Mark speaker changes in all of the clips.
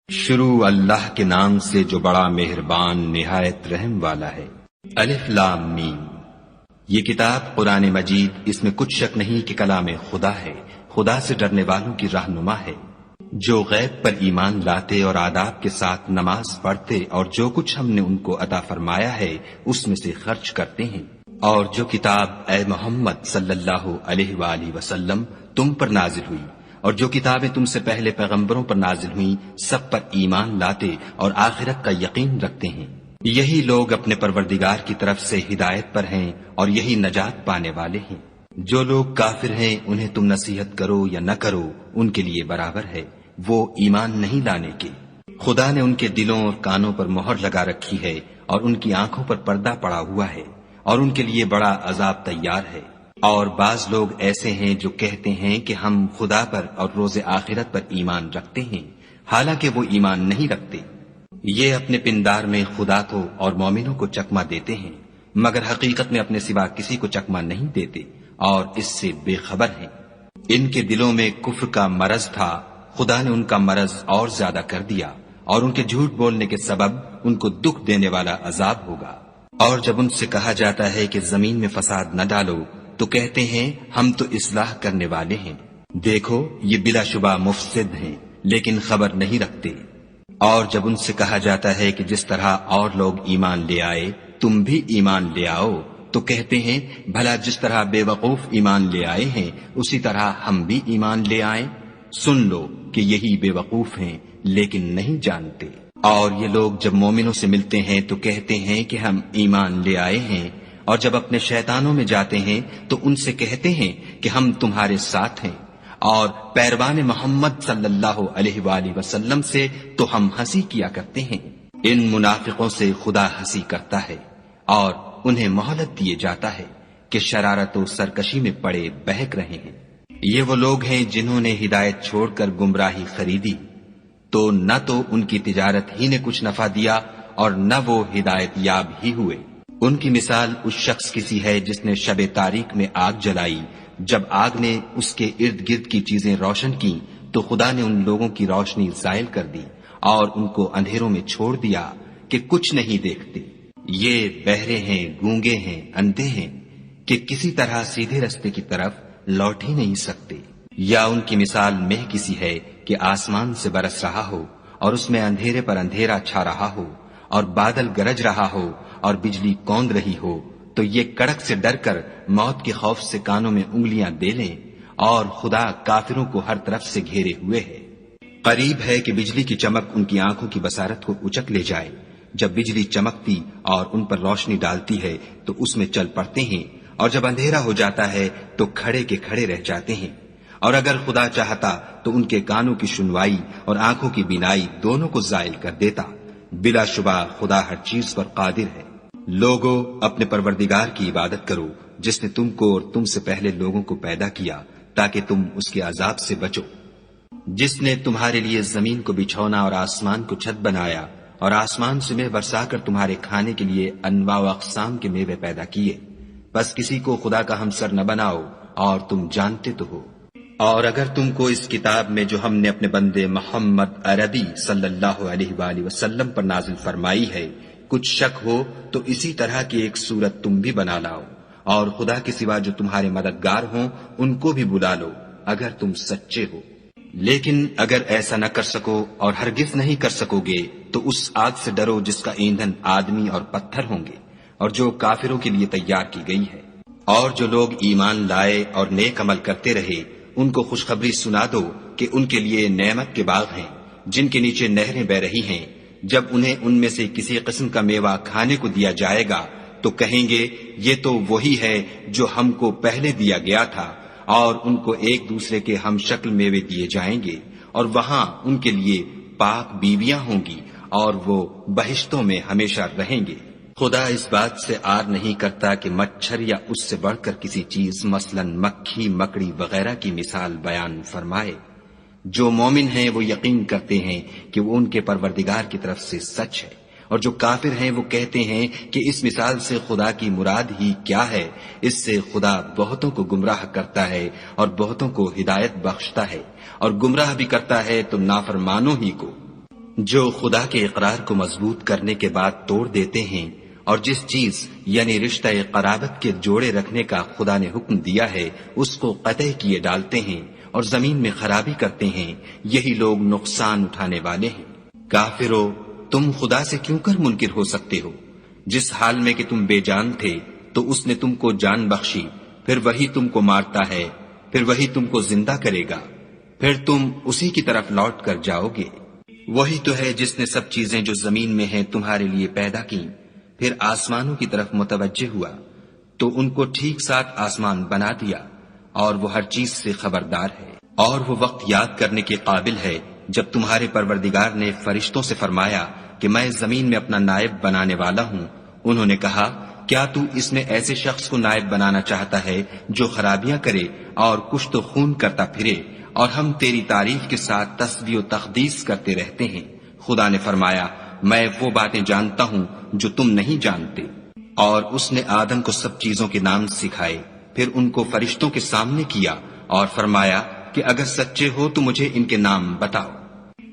Speaker 1: شروع اللہ کے نام سے جو بڑا مہربان نہایت رحم والا ہے۔ الف لام میم۔ یہ کتاب قرآن مجید، اس میں کچھ شک نہیں کہ کلام خدا ہے، خدا سے ڈرنے والوں کی رہنما ہے، جو غیب پر ایمان لاتے اور آداب کے ساتھ نماز پڑھتے اور جو کچھ ہم نے ان کو عطا فرمایا ہے اس میں سے خرچ کرتے ہیں، اور جو کتاب اے محمد صلی اللہ علیہ وآلہ وسلم تم پر نازل ہوئی اور جو کتابیں تم سے پہلے پیغمبروں پر نازل ہوئیں سب پر ایمان لاتے اور آخرت کا یقین رکھتے ہیں، یہی لوگ اپنے پروردگار کی طرف سے ہدایت پر ہیں اور یہی نجات پانے والے ہیں۔ جو لوگ کافر ہیں انہیں تم نصیحت کرو یا نہ کرو ان کے لیے برابر ہے، وہ ایمان نہیں لانے کے۔ خدا نے ان کے دلوں اور کانوں پر مہر لگا رکھی ہے اور ان کی آنکھوں پر پردہ پڑا ہوا ہے اور ان کے لیے بڑا عذاب تیار ہے۔ اور بعض لوگ ایسے ہیں جو کہتے ہیں کہ ہم خدا پر اور روز آخرت پر ایمان رکھتے ہیں، حالانکہ وہ ایمان نہیں رکھتے۔ یہ اپنے پندار میں خدا کو اور مومنوں کو چکمہ دیتے ہیں، مگر حقیقت میں اپنے سوا کسی کو چکمہ نہیں دیتے اور اس سے بے خبر ہیں۔ ان کے دلوں میں کفر کا مرض تھا، خدا نے ان کا مرض اور زیادہ کر دیا اور ان کے جھوٹ بولنے کے سبب ان کو دکھ دینے والا عذاب ہوگا۔ اور جب ان سے کہا جاتا ہے کہ زمین میں فساد نہ ڈالو تو کہتے ہیں ہم تو اصلاح کرنے والے ہیں، دیکھو یہ بلا شبہ مفسد ہیں لیکن خبر نہیں رکھتے۔ اور جب ان سے کہا جاتا ہے کہ جس طرح اور لوگ ایمان لے آئے تم بھی ایمان لے آؤ تو کہتے ہیں بھلا جس طرح بے وقوف ایمان لے آئے ہیں اسی طرح ہم بھی ایمان لے آئیں، سن لو کہ یہی بے وقوف ہیں لیکن نہیں جانتے۔ اور یہ لوگ جب مومنوں سے ملتے ہیں تو کہتے ہیں کہ ہم ایمان لے آئے ہیں، اور جب اپنے شیطانوں میں جاتے ہیں تو ان سے کہتے ہیں کہ ہم تمہارے ساتھ ہیں، اور پیروان محمد صلی اللہ علیہ وآلہ وسلم سے تو ہم ہنسی کیا کرتے ہیں۔ ان منافقوں سے خدا ہنسی کرتا ہے اور انہیں مہلت دیے جاتا ہے کہ شرارت و سرکشی میں پڑے بہک رہے ہیں۔ یہ وہ لوگ ہیں جنہوں نے ہدایت چھوڑ کر گمراہی خریدی، تو نہ تو ان کی تجارت ہی نے کچھ نفع دیا اور نہ وہ ہدایت یاب ہی ہوئے۔ ان کی مثال اس شخص کی سی ہے جس نے شب تاریک میں آگ جلائی، جب آگ نے اس کے ارد گرد کی چیزیں روشن کی تو خدا نے ان لوگوں کی روشنی زائل کر دی اور ان کو اندھیروں میں چھوڑ دیا کہ کچھ نہیں دیکھتے۔ یہ بہرے ہیں، گونگے ہیں، اندھے ہیں کہ کسی طرح سیدھے رستے کی طرف لوٹ ہی نہیں سکتے۔ یا ان کی مثال مہ کسی ہے کہ آسمان سے برس رہا ہو اور اس میں اندھیرے پر اندھیرا چھا رہا ہو اور بادل گرج رہا ہو اور بجلی کوند رہی ہو، تو یہ کڑک سے ڈر کر موت کے خوف سے کانوں میں انگلیاں دے لیں، اور خدا کافروں کو ہر طرف سے گھیرے ہوئے ہے۔ قریب ہے کہ بجلی کی چمک ان کی آنکھوں کی بصارت کو اچک لے جائے۔ جب بجلی چمکتی اور ان پر روشنی ڈالتی ہے تو اس میں چل پڑتے ہیں، اور جب اندھیرا ہو جاتا ہے تو کھڑے کے کھڑے رہ جاتے ہیں۔ اور اگر خدا چاہتا تو ان کے کانوں کی سنوائی اور آنکھوں کی بینائی دونوں کو زائل کر دیتا، بلا شبہ خدا ہر چیز پر قادر ہے۔ لوگو اپنے پروردگار کی عبادت کرو جس نے تم کو اور تم سے پہلے لوگوں کو پیدا کیا تاکہ تم اس کے عذاب سے بچو، جس نے تمہارے لیے زمین کو بچھونا اور آسمان کو چھت بنایا اور آسمان سے میوہ برسا کر تمہارے کھانے کے لیے انواع و اقسام کے میوے پیدا کیے، بس کسی کو خدا کا ہمسر نہ بناؤ اور تم جانتے تو ہو۔ اور اگر تم کو اس کتاب میں جو ہم نے اپنے بندے محمد عربی صلی اللہ علیہ وآلہ وسلم پر نازل فرمائی ہے کچھ شک ہو تو اسی طرح کی ایک صورت تم بھی بنا لاؤ، اور خدا کے سوا جو تمہارے مددگار ہوں ان کو بھی بلا لو اگر تم سچے ہو۔ لیکن اگر ایسا نہ کر سکو اور ہرگز نہیں کر سکو گے تو اس آگ سے ڈرو جس کا ایندھن آدمی اور پتھر ہوں گے اور جو کافروں کے لیے تیار کی گئی ہے۔ اور جو لوگ ایمان لائے اور نیک عمل کرتے رہے ان کو خوشخبری سنا دو کہ ان کے لیے نعمت کے باغ ہیں جن کے نیچے نہریں بہ رہی ہیں، جب انہیں ان میں سے کسی قسم کا میوہ کھانے کو دیا جائے گا تو کہیں گے یہ تو وہی ہے جو ہم کو پہلے دیا گیا تھا، اور ان کو ایک دوسرے کے ہم شکل میوے دیے جائیں گے، اور وہاں ان کے لیے پاک بیویاں ہوں گی اور وہ بہشتوں میں ہمیشہ رہیں گے۔ خدا اس بات سے آر نہیں کرتا کہ مچھر یا اس سے بڑھ کر کسی چیز مثلا مکھی مکڑی وغیرہ کی مثال بیان فرمائے۔ جو مومن ہیں وہ یقین کرتے ہیں کہ وہ ان کے پروردگار کی طرف سے سچ ہے، اور جو کافر ہیں وہ کہتے ہیں کہ اس مثال سے خدا کی مراد ہی کیا ہے۔ اس سے خدا بہتوں کو گمراہ کرتا ہے اور بہتوں کو ہدایت بخشتا ہے، اور گمراہ بھی کرتا ہے تو نافرمانوں ہی کو۔ جو خدا کے اقرار کو مضبوط کرنے کے بعد توڑ دیتے ہیں اور جس چیز یعنی رشتہ قرابت کے جوڑے رکھنے کا خدا نے حکم دیا ہے اس کو قطع کیے ڈالتے ہیں اور زمین میں خرابی کرتے ہیں، یہی لوگ نقصان اٹھانے والے ہیں۔ کافرو، تم خدا سے کیوں کر منکر ہو سکتے ہو؟ جس حال میں کہ تم بے جان تھے تو اس نے تم کو جان بخشی، پھر وہی تم کو مارتا ہے، پھر وہی تم کو زندہ کرے گا، پھر تم اسی کی طرف لوٹ کر جاؤ گے۔ وہی تو ہے جس نے سب چیزیں جو زمین میں ہیں تمہارے لیے پیدا کی، پھر آسمانوں کی طرف متوجہ ہوا تو ان کو ٹھیک ساتھ آسمان بنا دیا، اور وہ ہر چیز سے خبردار ہے۔ اور وہ وقت یاد کرنے کے قابل ہے جب تمہارے پروردگار نے فرشتوں سے فرمایا کہ میں زمین میں اپنا نائب بنانے والا ہوں۔ انہوں نے کہا، کیا تو اس میں ایسے شخص کو نائب بنانا چاہتا ہے جو خرابیاں کرے اور کشت و خون کرتا پھرے، اور ہم تیری تعریف کے ساتھ تسبیح و تقدیس کرتے رہتے ہیں؟ خدا نے فرمایا، میں وہ باتیں جانتا ہوں جو تم نہیں جانتے۔ اور اس نے آدم کو سب چیزوں کے نام سکھائے، پھر ان کو فرشتوں کے سامنے کیا اور فرمایا کہ اگر سچے ہو تو مجھے ان کے نام بتاؤ۔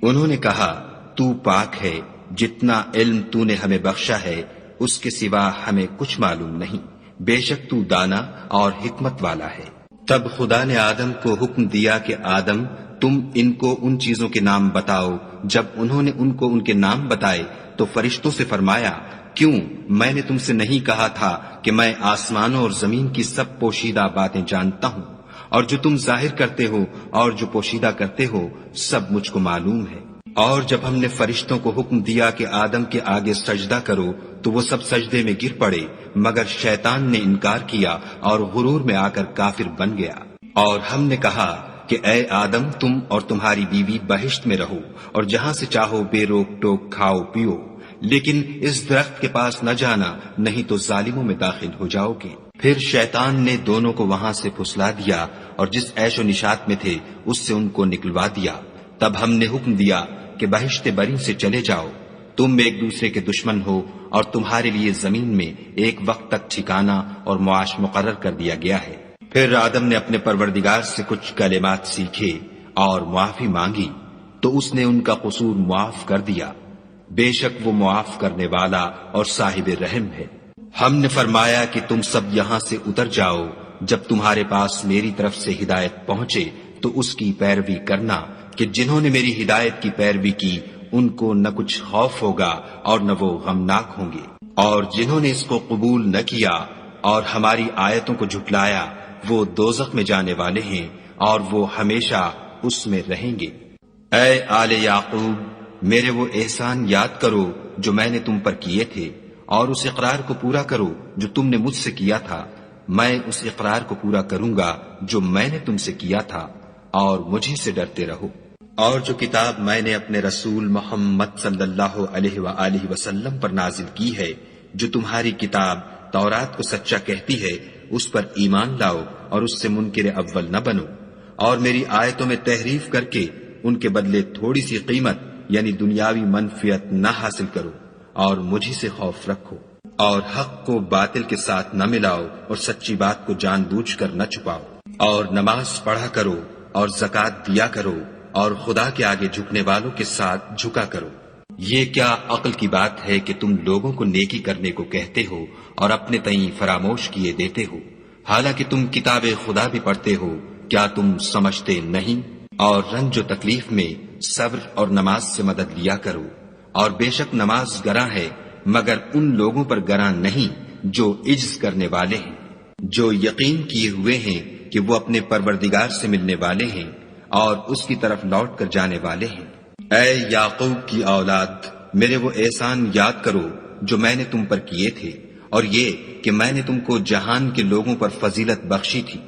Speaker 1: انہوں نے کہا، تو پاک ہے، جتنا علم تو نے ہمیں بخشا ہے اس کے سوا ہمیں کچھ معلوم نہیں، بے شک تو دانا اور حکمت والا ہے۔ تب خدا نے آدم کو حکم دیا کہ آدم، تم ان کو ان چیزوں کے نام بتاؤ۔ جب انہوں نے ان کو ان کے نام بتائے تو فرشتوں سے فرمایا، کیوں میں نے تم سے نہیں کہا تھا کہ میں آسمانوں اور زمین کی سب پوشیدہ باتیں جانتا ہوں، اور جو تم ظاہر کرتے ہو اور جو پوشیدہ کرتے ہو سب مجھ کو معلوم ہے۔ اور جب ہم نے فرشتوں کو حکم دیا کہ آدم کے آگے سجدہ کرو تو وہ سب سجدے میں گر پڑے، مگر شیطان نے انکار کیا اور غرور میں آ کر کافر بن گیا۔ اور ہم نے کہا کہ اے آدم، تم اور تمہاری بیوی بہشت میں رہو اور جہاں سے چاہو بے روک ٹوک کھاؤ پیو، لیکن اس درخت کے پاس نہ جانا، نہیں تو ظالموں میں داخل ہو جاؤ گے۔ پھر شیطان نے دونوں کو وہاں سے پھسلا دیا اور جس عیش و نشاط میں تھے اس سے ان کو نکلوا دیا۔ تب ہم نے حکم دیا کہ بہشت بری سے چلے جاؤ، تم ایک دوسرے کے دشمن ہو اور تمہارے لیے زمین میں ایک وقت تک ٹھکانہ اور معاش مقرر کر دیا گیا ہے۔ پھر آدم نے اپنے پروردگار سے کچھ کلمات سیکھے اور معافی مانگی تو اس نے ان کا قصور معاف کر دیا، بے شک وہ معاف کرنے والا اور صاحب رحم ہے۔ ہم نے فرمایا کہ تم سب یہاں سے اتر جاؤ، جب تمہارے پاس میری طرف سے ہدایت پہنچے تو اس کی پیروی کرنا، کہ جنہوں نے میری ہدایت کی پیروی کی ان کو نہ کچھ خوف ہوگا اور نہ وہ غمناک ہوں گے، اور جنہوں نے اس کو قبول نہ کیا اور ہماری آیتوں کو جھٹلایا وہ دوزخ میں جانے والے ہیں اور وہ ہمیشہ اس میں رہیں گے۔ اے آل یعقوب، میرے وہ احسان یاد کرو جو میں نے تم پر کیے تھے، اور اس اقرار کو پورا کرو جو تم نے مجھ سے کیا تھا۔ میں اس اقرار کو پورا کروں گا جو میں نے تم سے کیا تھا، اور مجھے سے ڈرتے رہو۔ اور جو کتاب میں نے اپنے رسول محمد صلی اللہ علیہ وآلہ وسلم پر نازل کی ہے، جو تمہاری کتاب تورات کو سچا کہتی ہے، اس پر ایمان لاؤ اور اس سے منکر اول نہ بنو، اور میری آیتوں میں تحریف کر کے ان کے بدلے تھوڑی سی قیمت یعنی دنیاوی منفعت نہ حاصل کرو، اور مجھے سے خوف رکھو، اور حق کو باطل کے ساتھ نہ ملاؤ اور سچی بات کو جان بوجھ کر نہ چھپاؤ، اور نماز پڑھا کرو اور زکوٰۃ دیا کرو، اور خدا کے آگے جھکنے والوں کے ساتھ جھکا کرو۔ یہ کیا عقل کی بات ہے کہ تم لوگوں کو نیکی کرنے کو کہتے ہو اور اپنے تئیں فراموش کیے دیتے ہو، حالانکہ تم کتاب خدا بھی پڑھتے ہو؟ کیا تم سمجھتے نہیں؟ اور رنج و تکلیف میں صبر اور نماز سے مدد لیا کرو، اور بے شک نماز گراں ہے مگر ان لوگوں پر گراں نہیں جو عجز کرنے والے ہیں، جو یقین کیے ہوئے ہیں کہ وہ اپنے پروردگار سے ملنے والے ہیں اور اس کی طرف لوٹ کر جانے والے ہیں۔ اے یعقوب کی اولاد، میرے وہ احسان یاد کرو جو میں نے تم پر کیے تھے، اور یہ کہ میں نے تم کو جہان کے لوگوں پر فضیلت بخشی تھی۔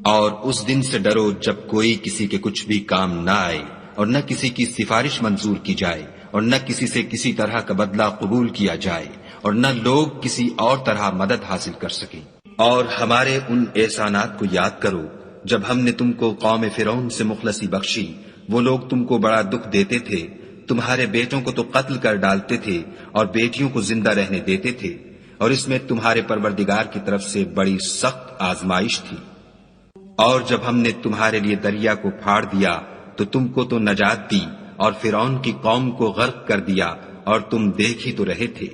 Speaker 1: اور اس دن سے ڈرو جب کوئی کسی کے کچھ بھی کام نہ آئے، اور نہ کسی کی سفارش منظور کی جائے، اور نہ کسی سے کسی طرح کا بدلہ قبول کیا جائے، اور نہ لوگ کسی اور طرح مدد حاصل کر سکیں۔ اور ہمارے ان احسانات کو یاد کرو جب ہم نے تم کو قوم فرعون سے مخلصی بخشی، وہ لوگ تم کو بڑا دکھ دیتے تھے، تمہارے بیٹوں کو تو قتل کر ڈالتے تھے اور بیٹیوں کو زندہ رہنے دیتے تھے، اور اس میں تمہارے پروردگار کی طرف سے بڑی سخت آزمائش تھی۔ اور جب ہم نے تمہارے لیے دریا کو پھاڑ دیا تو تم کو تو نجات دی اور فرعون کی قوم کو غرق کر دیا اور تم دیکھ ہی تو رہے تھے۔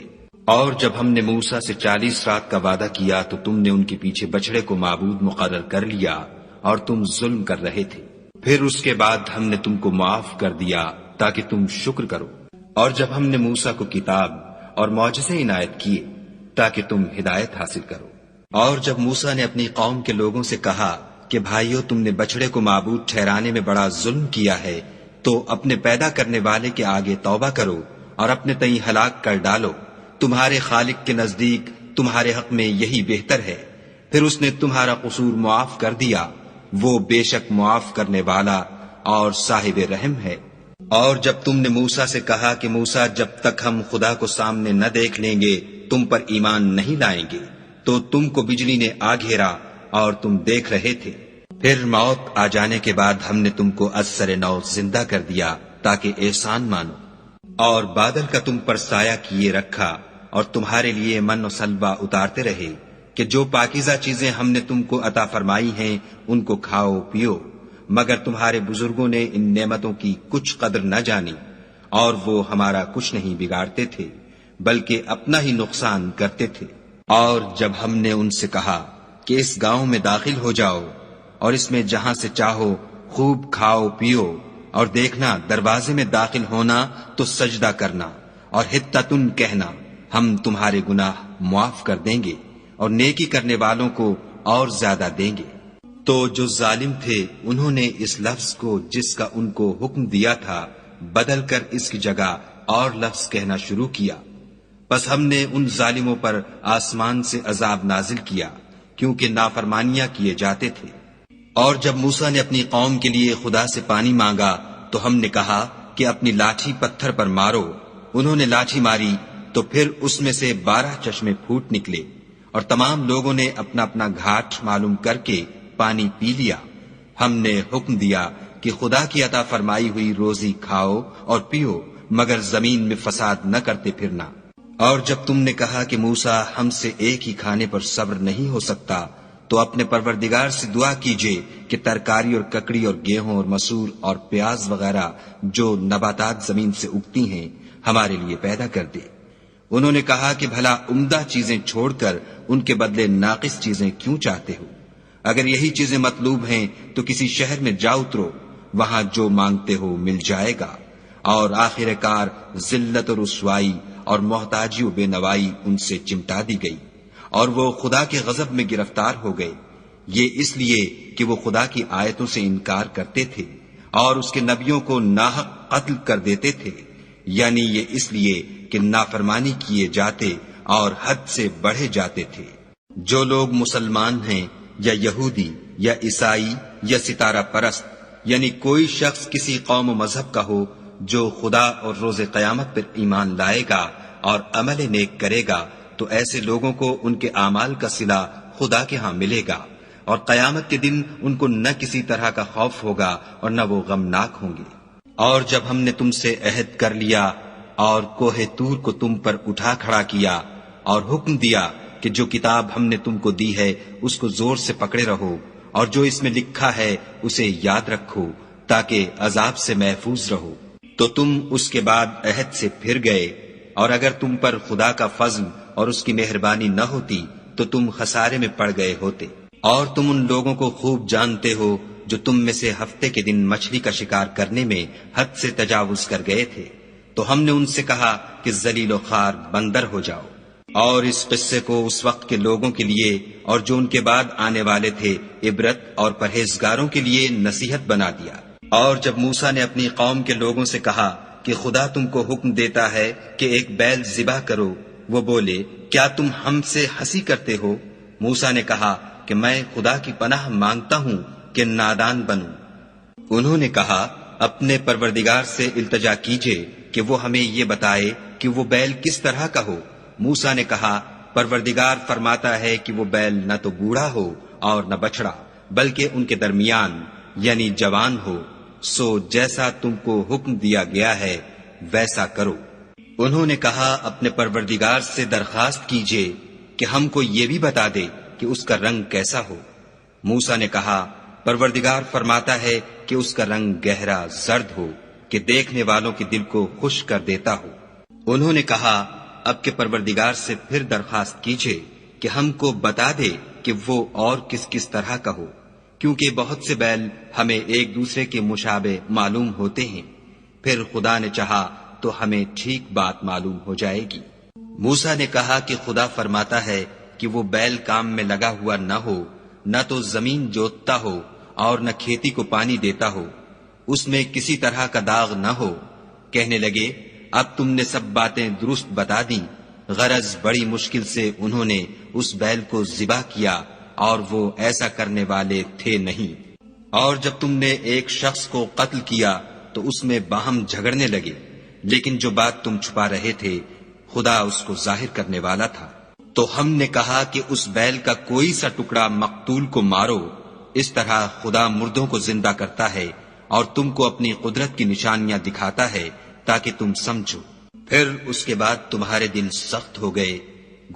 Speaker 1: اور جب ہم نے موسیٰ سے 40 رات کا وعدہ کیا تو تم نے ان کے پیچھے بچڑے کو معبود مقرر کر لیا اور تم ظلم کر رہے تھے۔ پھر اس کے بعد ہم نے تم کو معاف کر دیا تاکہ تم شکر کرو۔ اور جب ہم نے موسیٰ کو کتاب اور معجزے عنایت کیے تاکہ تم ہدایت حاصل کرو۔ اور جب موسیٰ نے اپنی قوم کے لوگوں سے کہا کہ بھائیو، تم نے بچڑے کو معبود ٹھہرانے میں بڑا ظلم کیا ہے، تو اپنے پیدا کرنے والے کے آگے توبہ کرو اور اپنے تئیں ہلاک کر ڈالو، تمہارے خالق کے نزدیک تمہارے حق میں یہی بہتر ہے۔ پھر اس نے تمہارا قصور معاف کر دیا، وہ بے شک معاف کرنے والا اور صاحب رحم ہے۔ اور جب تم نے موسیٰ سے کہا کہ موسیٰ، جب تک ہم خدا کو سامنے نہ دیکھ لیں گے تم پر ایمان نہیں لائیں گے، تو تم کو بجلی نے آ گھیرا اور تم دیکھ رہے تھے۔ پھر موت آ جانے کے بعد ہم نے تم کو از سر نو زندہ کر دیا تاکہ احسان مانو، اور بادل کا تم پر سایہ کیے رکھا اور تمہارے لیے من و سلوہ اتارتے رہے کہ جو پاکیزہ چیزیں ہم نے تم کو عطا فرمائی ہیں ان کو کھاؤ پیو، مگر تمہارے بزرگوں نے ان نعمتوں کی کچھ قدر نہ جانی، اور وہ ہمارا کچھ نہیں بگاڑتے تھے بلکہ اپنا ہی نقصان کرتے تھے۔ اور جب ہم نے ان سے کہا کہ اس گاؤں میں داخل ہو جاؤ اور اس میں جہاں سے چاہو خوب کھاؤ پیو، اور دیکھنا دروازے میں داخل ہونا تو سجدہ کرنا اور حطتن کہنا، ہم تمہارے گناہ معاف کر دیں گے اور نیکی کرنے والوں کو اور زیادہ دیں گے۔ تو جو ظالم تھے انہوں نے اس لفظ کو جس کا ان کو حکم دیا تھا بدل کر اس کی جگہ اور لفظ کہنا شروع کیا، پس ہم نے ان ظالموں پر آسمان سے عذاب نازل کیا کیونکہ نافرمانیاں کیے جاتے تھے۔ اور جب موسیٰ نے اپنی قوم کے لیے خدا سے پانی مانگا تو ہم نے کہا کہ اپنی لاٹھی پتھر پر مارو۔ انہوں نے لاٹھی ماری تو پھر اس میں سے 12 چشمے پھوٹ نکلے، اور تمام لوگوں نے اپنا اپنا گھاٹ معلوم کر کے پانی پی لیا۔ ہم نے حکم دیا کہ خدا کی عطا فرمائی ہوئی روزی کھاؤ اور پیو، مگر زمین میں فساد نہ کرتے پھرنا۔ اور جب تم نے کہا کہ موسیٰ، ہم سے ایک ہی کھانے پر صبر نہیں ہو سکتا، تو اپنے پروردگار سے دعا کیجئے کہ ترکاری اور ککڑی اور گیہوں اور مسور اور پیاز وغیرہ جو نباتات زمین سے اگتی ہیں ہمارے لیے پیدا کر دے۔ انہوں نے کہا کہ بھلا عمدہ چیزیں چھوڑ کر ان کے بدلے ناقص چیزیں کیوں چاہتے ہو؟ اگر یہی چیزیں مطلوب ہیں تو کسی شہر میں جا اترو، وہاں جو مانگتے ہو مل جائے گا، اور آخر کار ذلت و رسوائی اور محتاجی و بے نوائی ان سے چمٹا دی گئی، اور وہ خدا کے غضب میں گرفتار ہو گئے، یہ اس لیے کہ وہ خدا کی آیتوں سے انکار کرتے تھے اور اس کے نبیوں کو ناحق قتل کر دیتے تھے، یعنی یہ اس لیے کہ نافرمانی کیے جاتے اور حد سے بڑھے جاتے تھے۔ جو لوگ مسلمان ہیں یا یہودی یا عیسائی یا ستارہ پرست، یعنی کوئی شخص کسی قوم و مذہب کا ہو، جو خدا اور روز قیامت پر ایمان لائے گا اور عمل نیک کرے گا، تو ایسے لوگوں کو ان کے اعمال کا صلہ خدا کے ہاں ملے گا، اور قیامت کے دن ان کو نہ کسی طرح کا خوف ہوگا اور نہ وہ غمناک ہوں گے۔ اور جب ہم نے تم سے عہد کر لیا اور کوہ طور کو تم پر اٹھا کھڑا کیا اور حکم دیا کہ جو کتاب ہم نے تم کو دی ہے اس کو زور سے پکڑے رہو، اور جو اس میں لکھا ہے اسے یاد رکھو تاکہ عذاب سے محفوظ رہو، تو تم اس کے بعد عہد سے پھر گئے، اور اگر تم پر خدا کا فضل اور اس کی مہربانی نہ ہوتی تو تم خسارے میں پڑ گئے ہوتے۔ اور تم ان لوگوں کو خوب جانتے ہو جو تم میں سے ہفتے کے دن مچھلی کا شکار کرنے میں حد سے تجاوز کر گئے تھے، تو ہم نے ان سے کہا کہ ذلیل و خوار بندر ہو جاؤ، اور اس قصے کو اس وقت کے لوگوں کے لیے اور جو ان کے بعد آنے والے تھے عبرت اور پرہیزگاروں کے لیے نصیحت بنا دیا۔ اور جب موسیٰ نے اپنی قوم کے لوگوں سے کہا کہ خدا تم کو حکم دیتا ہے کہ ایک بیل ذبح کرو، وہ بولے، کیا تم ہم سے ہنسی کرتے ہو؟ موسیٰ نے کہا کہ میں خدا کی پناہ مانگتا ہوں کہ نادان بنوں۔ انہوں نے کہا، اپنے پروردگار سے التجا کیجئے کہ وہ ہمیں یہ بتائے کہ وہ بیل کس طرح کا ہو۔ موسیٰ نے کہا، پروردگار فرماتا ہے کہ وہ بیل نہ تو بوڑھا ہو اور نہ بچڑا، بلکہ ان کے درمیان یعنی جوان ہو، سو جیسا تم کو حکم دیا گیا ہے ویسا کرو۔ انہوں نے کہا، اپنے پروردگار سے درخواست کیجئے کہ ہم کو یہ بھی بتا دے کہ اس کا رنگ کیسا ہو۔ موسیٰ نے کہا، پروردگار فرماتا ہے کہ اس کا رنگ گہرا زرد ہو، کہ دیکھنے والوں کے دل کو خوش کر دیتا ہو۔ انہوں نے کہا اب کے پروردگار سے پھر درخواست کیجئے کہ ہم کو بتا دے کہ وہ اور کس کس طرح کا ہو، کیونکہ بہت سے بیل ہمیں ایک دوسرے کے مشابہ معلوم ہوتے ہیں، پھر خدا نے چاہا تو ہمیں ٹھیک بات معلوم ہو جائے گی۔ موسیٰ نے کہا کہ خدا فرماتا ہے کہ وہ بیل کام میں لگا ہوا نہ ہو، نہ تو زمین جوتتا ہو اور نہ کھیتی کو پانی دیتا ہو، اس میں کسی طرح کا داغ نہ ہو۔ کہنے لگے اب تم نے سب باتیں درست بتا دیں، غرض بڑی مشکل سے انہوں نے اس بیل کو ذبح کیا اور وہ ایسا کرنے والے تھے نہیں۔ اور جب تم نے ایک شخص کو قتل کیا تو اس میں باہم جھگڑنے لگے، لیکن جو بات تم چھپا رہے تھے خدا اس کو ظاہر کرنے والا تھا۔ تو ہم نے کہا کہ اس بیل کا کوئی سا ٹکڑا مقتول کو مارو، اس طرح خدا مردوں کو زندہ کرتا ہے اور تم کو اپنی قدرت کی نشانیاں دکھاتا ہے تاکہ تم سمجھو۔ پھر اس کے بعد تمہارے دل سخت ہو گئے،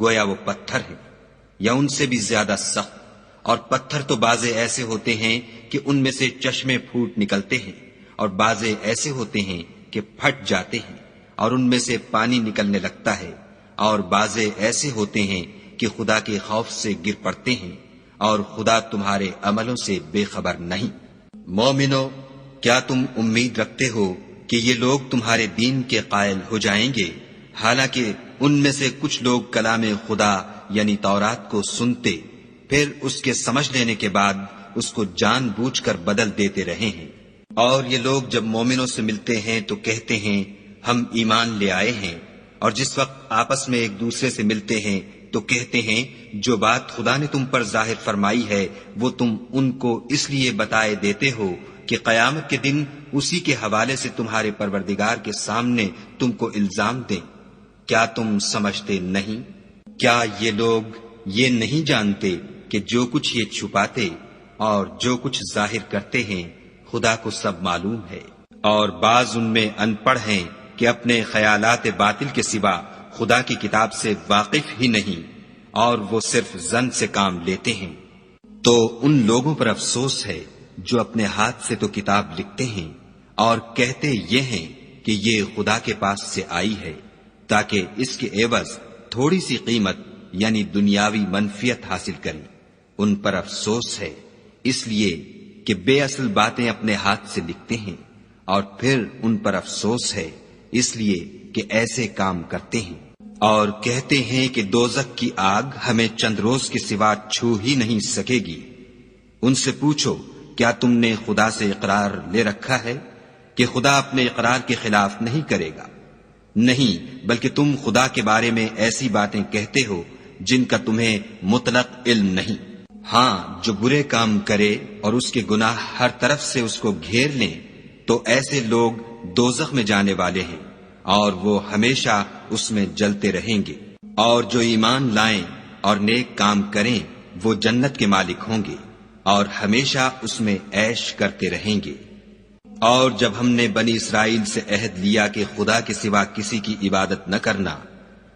Speaker 1: گویا وہ پتھر ہیں یا ان سے بھی زیادہ سخت، اور پتھر تو بعضے ایسے ہوتے ہیں کہ ان میں سے چشمے پھوٹ نکلتے ہیں، اور بعضے ایسے ہوتے ہیں کہ پھٹ جاتے ہیں اور ان میں سے پانی نکلنے لگتا ہے، اور بعضے ایسے ہوتے ہیں کہ خدا کے خوف سے گر پڑتے ہیں، اور خدا تمہارے عملوں سے بے خبر نہیں۔ مومنو، کیا تم امید رکھتے ہو کہ یہ لوگ تمہارے دین کے قائل ہو جائیں گے؟ حالانکہ ان میں سے کچھ لوگ کلام خدا یعنی تورات کو سنتے، پھر اس کے سمجھ لینے کے بعد اس کو جان بوجھ کر بدل دیتے رہے ہیں۔ اور یہ لوگ جب مومنوں سے ملتے ہیں تو کہتے ہیں ہم ایمان لے آئے ہیں، اور جس وقت آپس میں ایک دوسرے سے ملتے ہیں تو کہتے ہیں جو بات خدا نے تم پر ظاہر فرمائی ہے وہ تم ان کو اس لیے بتائے دیتے ہو کہ قیامت کے دن اسی کے حوالے سے تمہارے پروردگار کے سامنے تم کو الزام دیں۔ کیا تم سمجھتے نہیں؟ کیا یہ لوگ یہ نہیں جانتے کہ جو کچھ یہ چھپاتے اور جو کچھ ظاہر کرتے ہیں خدا کو سب معلوم ہے؟ اور بعض ان میں ان پڑھ ہیں کہ اپنے خیالات باطل کے سوا خدا کی کتاب سے واقف ہی نہیں، اور وہ صرف ظن سے کام لیتے ہیں۔ تو ان لوگوں پر افسوس ہے جو اپنے ہاتھ سے تو کتاب لکھتے ہیں اور کہتے یہ ہیں کہ یہ خدا کے پاس سے آئی ہے تاکہ اس کے عوض تھوڑی سی قیمت یعنی دنیاوی منفیت حاصل کریں۔ ان پر افسوس ہے اس لیے کہ بے اصل باتیں اپنے ہاتھ سے لکھتے ہیں، اور پھر ان پر افسوس ہے اس لیے کہ ایسے کام کرتے ہیں۔ اور کہتے ہیں کہ دوزخ کی آگ ہمیں چند روز کے سوا چھو ہی نہیں سکے گی۔ ان سے پوچھو کیا تم نے خدا سے اقرار لے رکھا ہے کہ خدا اپنے اقرار کے خلاف نہیں کرے گا؟ نہیں، بلکہ تم خدا کے بارے میں ایسی باتیں کہتے ہو جن کا تمہیں مطلق علم نہیں۔ ہاں، جو برے کام کرے اور اس کے گناہ ہر طرف سے اس کو گھیر لیں تو ایسے لوگ دوزخ میں جانے والے ہیں اور وہ ہمیشہ اس میں جلتے رہیں گے۔ اور جو ایمان لائیں اور نیک کام کریں وہ جنت کے مالک ہوں گے اور ہمیشہ اس میں عیش کرتے رہیں گے۔ اور جب ہم نے بنی اسرائیل سے عہد لیا کہ خدا کے سوا کسی کی عبادت نہ کرنا،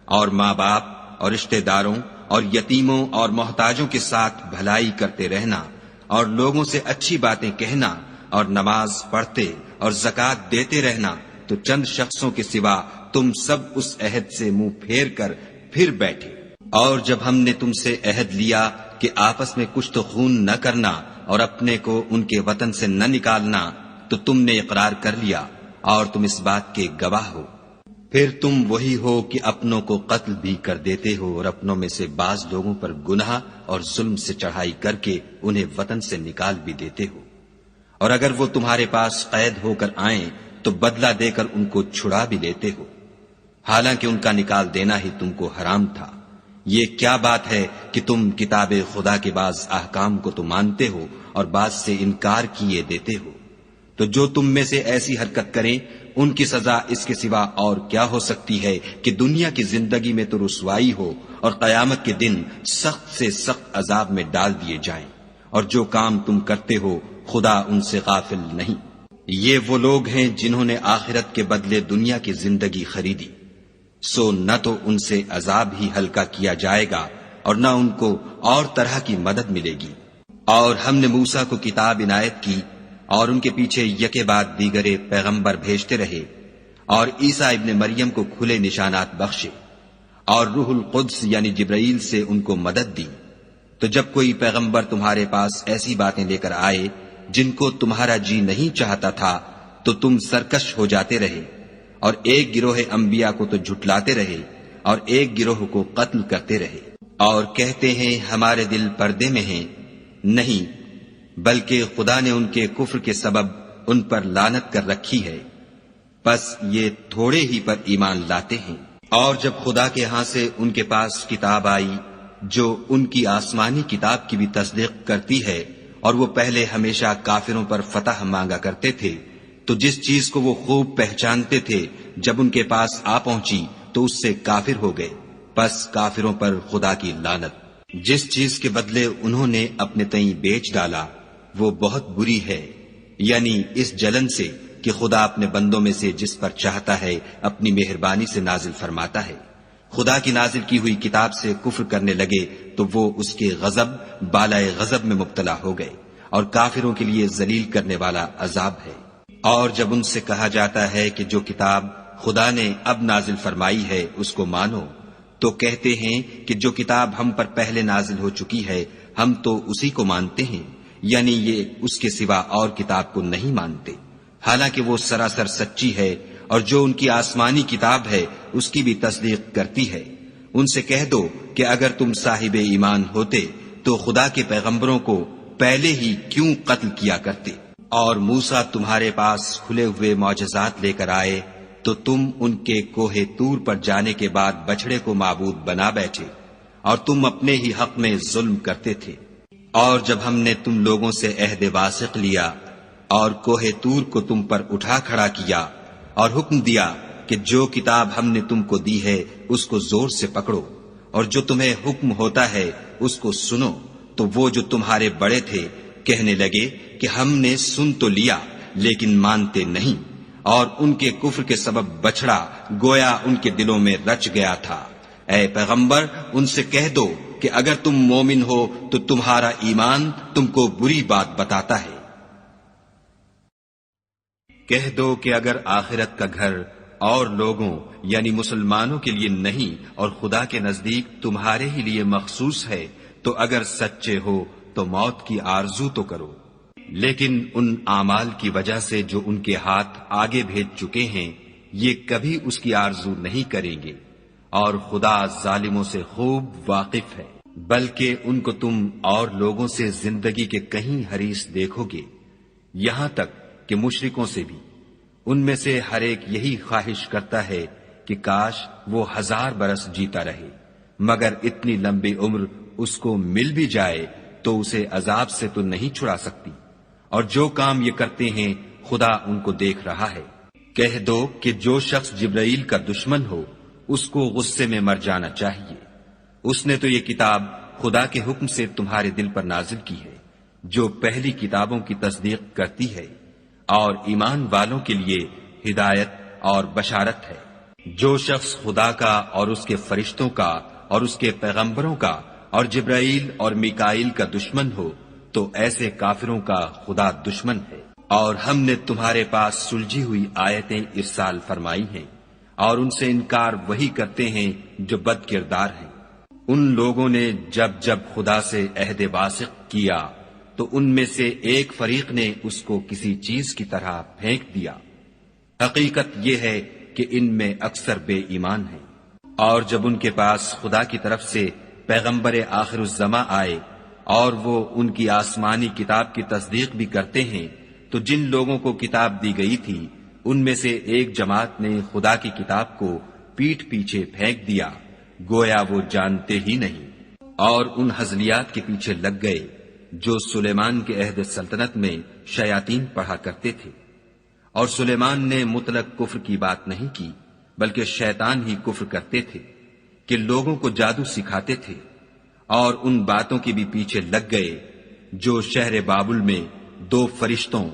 Speaker 1: اور ماں باپ اور رشتہ داروں اور یتیموں اور محتاجوں کے ساتھ بھلائی کرتے رہنا، اور لوگوں سے اچھی باتیں کہنا، اور نماز پڑھتے اور زکوٰۃ دیتے رہنا، تو چند شخصوں کے سوا تم سب اس عہد سے منہ پھیر کر پھر بیٹھے۔ اور جب ہم نے تم سے عہد لیا کہ آپس میں کچھ تو خون نہ کرنا اور اپنے کو ان کے وطن سے نہ نکالنا، تو تم نے اقرار کر لیا اور تم اس بات کے گواہ ہو۔ پھر تم وہی ہو کہ اپنوں کو قتل بھی کر دیتے ہو اور اپنوں میں سے بعض لوگوں پر گناہ اور ظلم سے چڑھائی کر کے انہیں وطن سے نکال بھی دیتے ہو، اور اگر وہ تمہارے پاس قید ہو کر آئیں تو بدلہ دے کر ان کو چھڑا بھی لیتے ہو، حالانکہ ان کا نکال دینا ہی تم کو حرام تھا۔ یہ کیا بات ہے کہ تم کتاب خدا کے بعض احکام کو تو مانتے ہو اور بعض سے انکار کیے دیتے ہو؟ تو جو تم میں سے ایسی حرکت کریں ان کی سزا اس کے سوا اور کیا ہو سکتی ہے کہ دنیا کی زندگی میں تو رسوائی ہو اور قیامت کے دن سخت سے سخت عذاب میں ڈال دیے جائیں، اور جو کام تم کرتے ہو خدا ان سے غافل نہیں۔ یہ وہ لوگ ہیں جنہوں نے آخرت کے بدلے دنیا کی زندگی خریدی، سو نہ تو ان سے عذاب ہی ہلکا کیا جائے گا اور نہ ان کو اور طرح کی مدد ملے گی۔ اور ہم نے موسیٰ کو کتاب عنایت کی اور ان کے پیچھے یکے بعد دیگرے پیغمبر بھیجتے رہے، اور عیسیٰ ابن مریم کو کھلے نشانات بخشے، اور روح القدس یعنی جبرائیل سے ان کو مدد دی۔ تو جب کوئی پیغمبر تمہارے پاس ایسی باتیں لے کر آئے جن کو تمہارا جی نہیں چاہتا تھا تو تم سرکش ہو جاتے رہے، اور ایک گروہ انبیاء کو تو جھٹلاتے رہے اور ایک گروہ کو قتل کرتے رہے، اور کہتے ہیں ہمارے دل پردے میں ہیں، نہیں بلکہ خدا نے ان کے کفر کے سبب ان پر لعنت کر رکھی ہے، پس یہ تھوڑے ہی پر ایمان لاتے ہیں۔ اور جب خدا کے ہاں سے ان کے پاس کتاب آئی جو ان کی آسمانی کتاب کی بھی تصدیق کرتی ہے، اور وہ پہلے ہمیشہ کافروں پر فتح مانگا کرتے تھے، تو جس چیز کو وہ خوب پہچانتے تھے جب ان کے پاس آ پہنچی تو اس سے کافر ہو گئے، پس کافروں پر خدا کی لعنت۔ جس چیز کے بدلے انہوں نے اپنے تئیں بیچ ڈالا وہ بہت بری ہے، یعنی اس جلن سے کہ خدا اپنے بندوں میں سے جس پر چاہتا ہے اپنی مہربانی سے نازل فرماتا ہے۔ خدا کی نازل کی ہوئی کتاب سے کفر کرنے لگے تو وہ اس کے غضب بالائے غضب میں مبتلا ہو گئے، اور کافروں کے لیے ذلیل کرنے والا عذاب ہے۔ اور جب ان سے کہا جاتا ہے کہ جو کتاب خدا نے اب نازل فرمائی ہے اس کو مانو، تو کہتے ہیں کہ جو کتاب ہم پر پہلے نازل ہو چکی ہے ہم تو اسی کو مانتے ہیں، یعنی یہ اس کے سوا اور کتاب کو نہیں مانتے، حالانکہ وہ سراسر سچی ہے، اور جو ان کی آسمانی کتاب ہے اس کی بھی تصدیق کرتی ہے۔ ان سے کہہ دو کہ اگر تم صاحب ایمان ہوتے تو خدا کے پیغمبروں کو پہلے ہی کیوں قتل کیا کرتے، اور موسیٰ تمہارے پاس کھلے ہوئے معجزات لے کر آئے تو تم ان کے کوہ طور پر جانے کے بعد بچڑے کو معبود بنا بیٹھے، اور تم اپنے ہی حق میں ظلم کرتے تھے۔ اور جب ہم نے تم لوگوں سے عہد واثق لیا اور کوہ طور کو تم پر اٹھا کھڑا کیا اور حکم دیا کہ جو کتاب ہم نے تم کو دی ہے اس کو زور سے پکڑو، اور جو تمہیں حکم ہوتا ہے اس کو سنو، تو وہ جو تمہارے بڑے تھے کہنے لگے کہ ہم نے سن تو لیا لیکن مانتے نہیں، اور ان کے کفر کے سبب بچھڑا گویا ان کے دلوں میں رچ گیا تھا۔ اے پیغمبر ان سے کہہ دو کہ اگر تم مومن ہو تو تمہارا ایمان تم کو بری بات بتاتا ہے۔ کہہ دو کہ اگر آخرت کا گھر اور لوگوں یعنی مسلمانوں کے لیے نہیں اور خدا کے نزدیک تمہارے ہی لیے مخصوص ہے تو اگر سچے ہو تو موت کی آرزو تو کرو، لیکن ان اعمال کی وجہ سے جو ان کے ہاتھ آگے بھیج چکے ہیں یہ کبھی اس کی آرزو نہیں کریں گے، اور خدا ظالموں سے خوب واقف ہے۔ بلکہ ان کو تم اور لوگوں سے زندگی کے کہیں حریص دیکھو گے، یہاں تک کہ مشرکوں سے بھی۔ ان میں سے ہر ایک یہی خواہش کرتا ہے کہ کاش وہ 1000 برس جیتا رہے، مگر اتنی لمبی عمر اس کو مل بھی جائے تو اسے عذاب سے تو نہیں چھڑا سکتی، اور جو کام یہ کرتے ہیں خدا ان کو دیکھ رہا ہے۔ کہہ دو کہ جو شخص جبرائیل کا دشمن ہو اس کو غصے میں مر جانا چاہیے، اس نے تو یہ کتاب خدا کے حکم سے تمہارے دل پر نازل کی ہے جو پہلی کتابوں کی تصدیق کرتی ہے، اور ایمان والوں کے لیے ہدایت اور بشارت ہے۔ جو شخص خدا کا اور اس کے فرشتوں کا اور اس کے پیغمبروں کا اور جبرائیل اور میکائیل کا دشمن ہو تو ایسے کافروں کا خدا دشمن ہے۔ اور ہم نے تمہارے پاس سلجھی ہوئی آیتیں ارسال فرمائی ہیں، اور ان سے انکار وہی کرتے ہیں جو بد کردار ہیں۔ ان لوگوں نے جب جب خدا سے عہد واثق کیا تو ان میں سے ایک فریق نے اس کو کسی چیز کی طرح پھینک دیا۔ حقیقت یہ ہے کہ ان میں اکثر بے ایمان ہیں۔ اور جب ان کے پاس خدا کی طرف سے پیغمبر آخر الزماں آئے اور وہ ان کی آسمانی کتاب کی تصدیق بھی کرتے ہیں تو جن لوگوں کو کتاب دی گئی تھی ان میں سے ایک جماعت نے خدا کی کتاب کو پیٹھ پیچھے پھینک دیا گویا وہ جانتے ہی نہیں، اور ان ہزلیات کے پیچھے لگ گئے جو سلیمان کے عہد سلطنت میں شیاطین پڑھا کرتے تھے۔ اور سلیمان نے مطلق کفر کی بات نہیں کی بلکہ شیطان ہی کفر کرتے تھے کہ لوگوں کو جادو سکھاتے تھے، اور ان باتوں کے بھی پیچھے لگ گئے جو شہر بابل میں 2 فرشتوں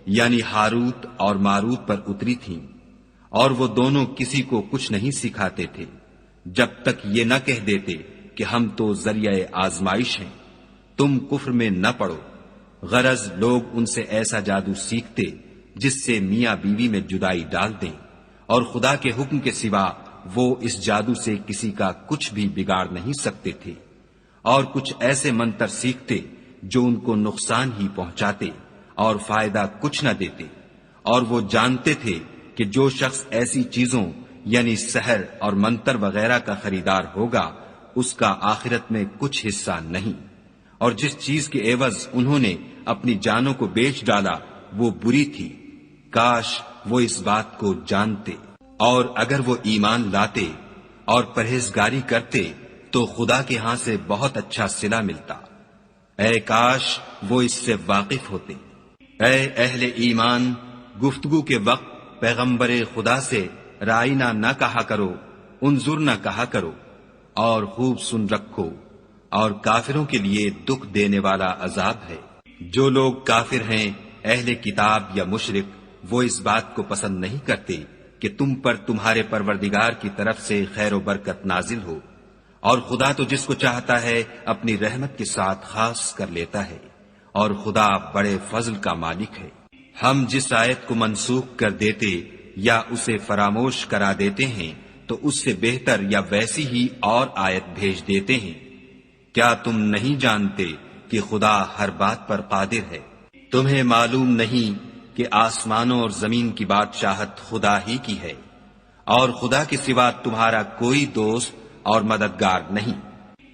Speaker 1: یعنی ہاروت اور ماروت پر اتری تھیں، اور وہ دونوں کسی کو کچھ نہیں سکھاتے تھے جب تک یہ نہ کہہ دیتے کہ ہم تو ذریعہ آزمائش ہیں، تم کفر میں نہ پڑو۔ غرض لوگ ان سے ایسا جادو سیکھتے جس سے میاں بیوی میں جدائی ڈال دیں، اور خدا کے حکم کے سوا وہ اس جادو سے کسی کا کچھ بھی بگاڑ نہیں سکتے تھے، اور کچھ ایسے منتر سیکھتے جو ان کو نقصان ہی پہنچاتے اور فائدہ کچھ نہ دیتے، اور وہ جانتے تھے کہ جو شخص ایسی چیزوں یعنی سحر اور منتر وغیرہ کا خریدار ہوگا اس کا آخرت میں کچھ حصہ نہیں، اور جس چیز کے عوض انہوں نے اپنی جانوں کو بیچ ڈالا وہ بری تھی، کاش وہ اس بات کو جانتے، اور اگر وہ ایمان لاتے اور پرہیزگاری کرتے تو خدا کے ہاں سے بہت اچھا صلہ ملتا، اے کاش وہ اس سے واقف ہوتے۔ اے اہل ایمان، گفتگو کے وقت پیغمبر خدا سے رائنا نہ کہا کرو، انظر نہ کہا کرو، اور خوب سن رکھو، اور کافروں کے لیے دکھ دینے والا عذاب ہے۔ جو لوگ کافر ہیں، اہل کتاب یا مشرک، وہ اس بات کو پسند نہیں کرتے کہ تم پر تمہارے پروردگار کی طرف سے خیر و برکت نازل ہو، اور خدا تو جس کو چاہتا ہے اپنی رحمت کے ساتھ خاص کر لیتا ہے، اور خدا بڑے فضل کا مالک ہے۔ ہم جس آیت کو منسوخ کر دیتے یا اسے فراموش کرا دیتے ہیں تو اس سے بہتر یا ویسی ہی اور آیت بھیج دیتے ہیں۔ کیا تم نہیں جانتے کہ خدا ہر بات پر قادر ہے؟ تمہیں معلوم نہیں کہ آسمانوں اور زمین کی بادشاہت خدا ہی کی ہے، اور خدا کے سوا تمہارا کوئی دوست اور مددگار نہیں۔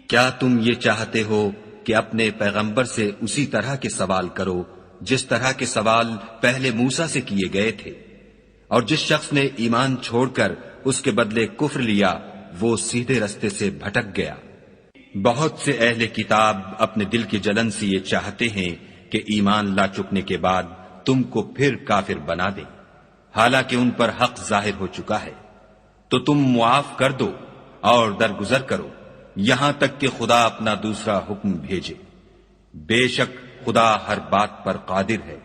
Speaker 1: کیا تم یہ چاہتے ہو کہ اپنے پیغمبر سے اسی طرح کے سوال کرو جس طرح کے سوال پہلے موسیٰ سے کیے گئے تھے؟ اور جس شخص نے ایمان چھوڑ کر اس کے بدلے کفر لیا وہ سیدھے رستے سے بھٹک گیا۔ بہت سے اہل کتاب اپنے دل کی جلن سے یہ چاہتے ہیں کہ ایمان لا چکنے کے بعد تم کو پھر کافر بنا دیں، حالانکہ ان پر حق ظاہر ہو چکا ہے، تو تم معاف کر دو اور درگزر کرو یہاں تک کہ خدا اپنا دوسرا حکم بھیجے۔ بے شک خدا ہر بات پر قادر ہے۔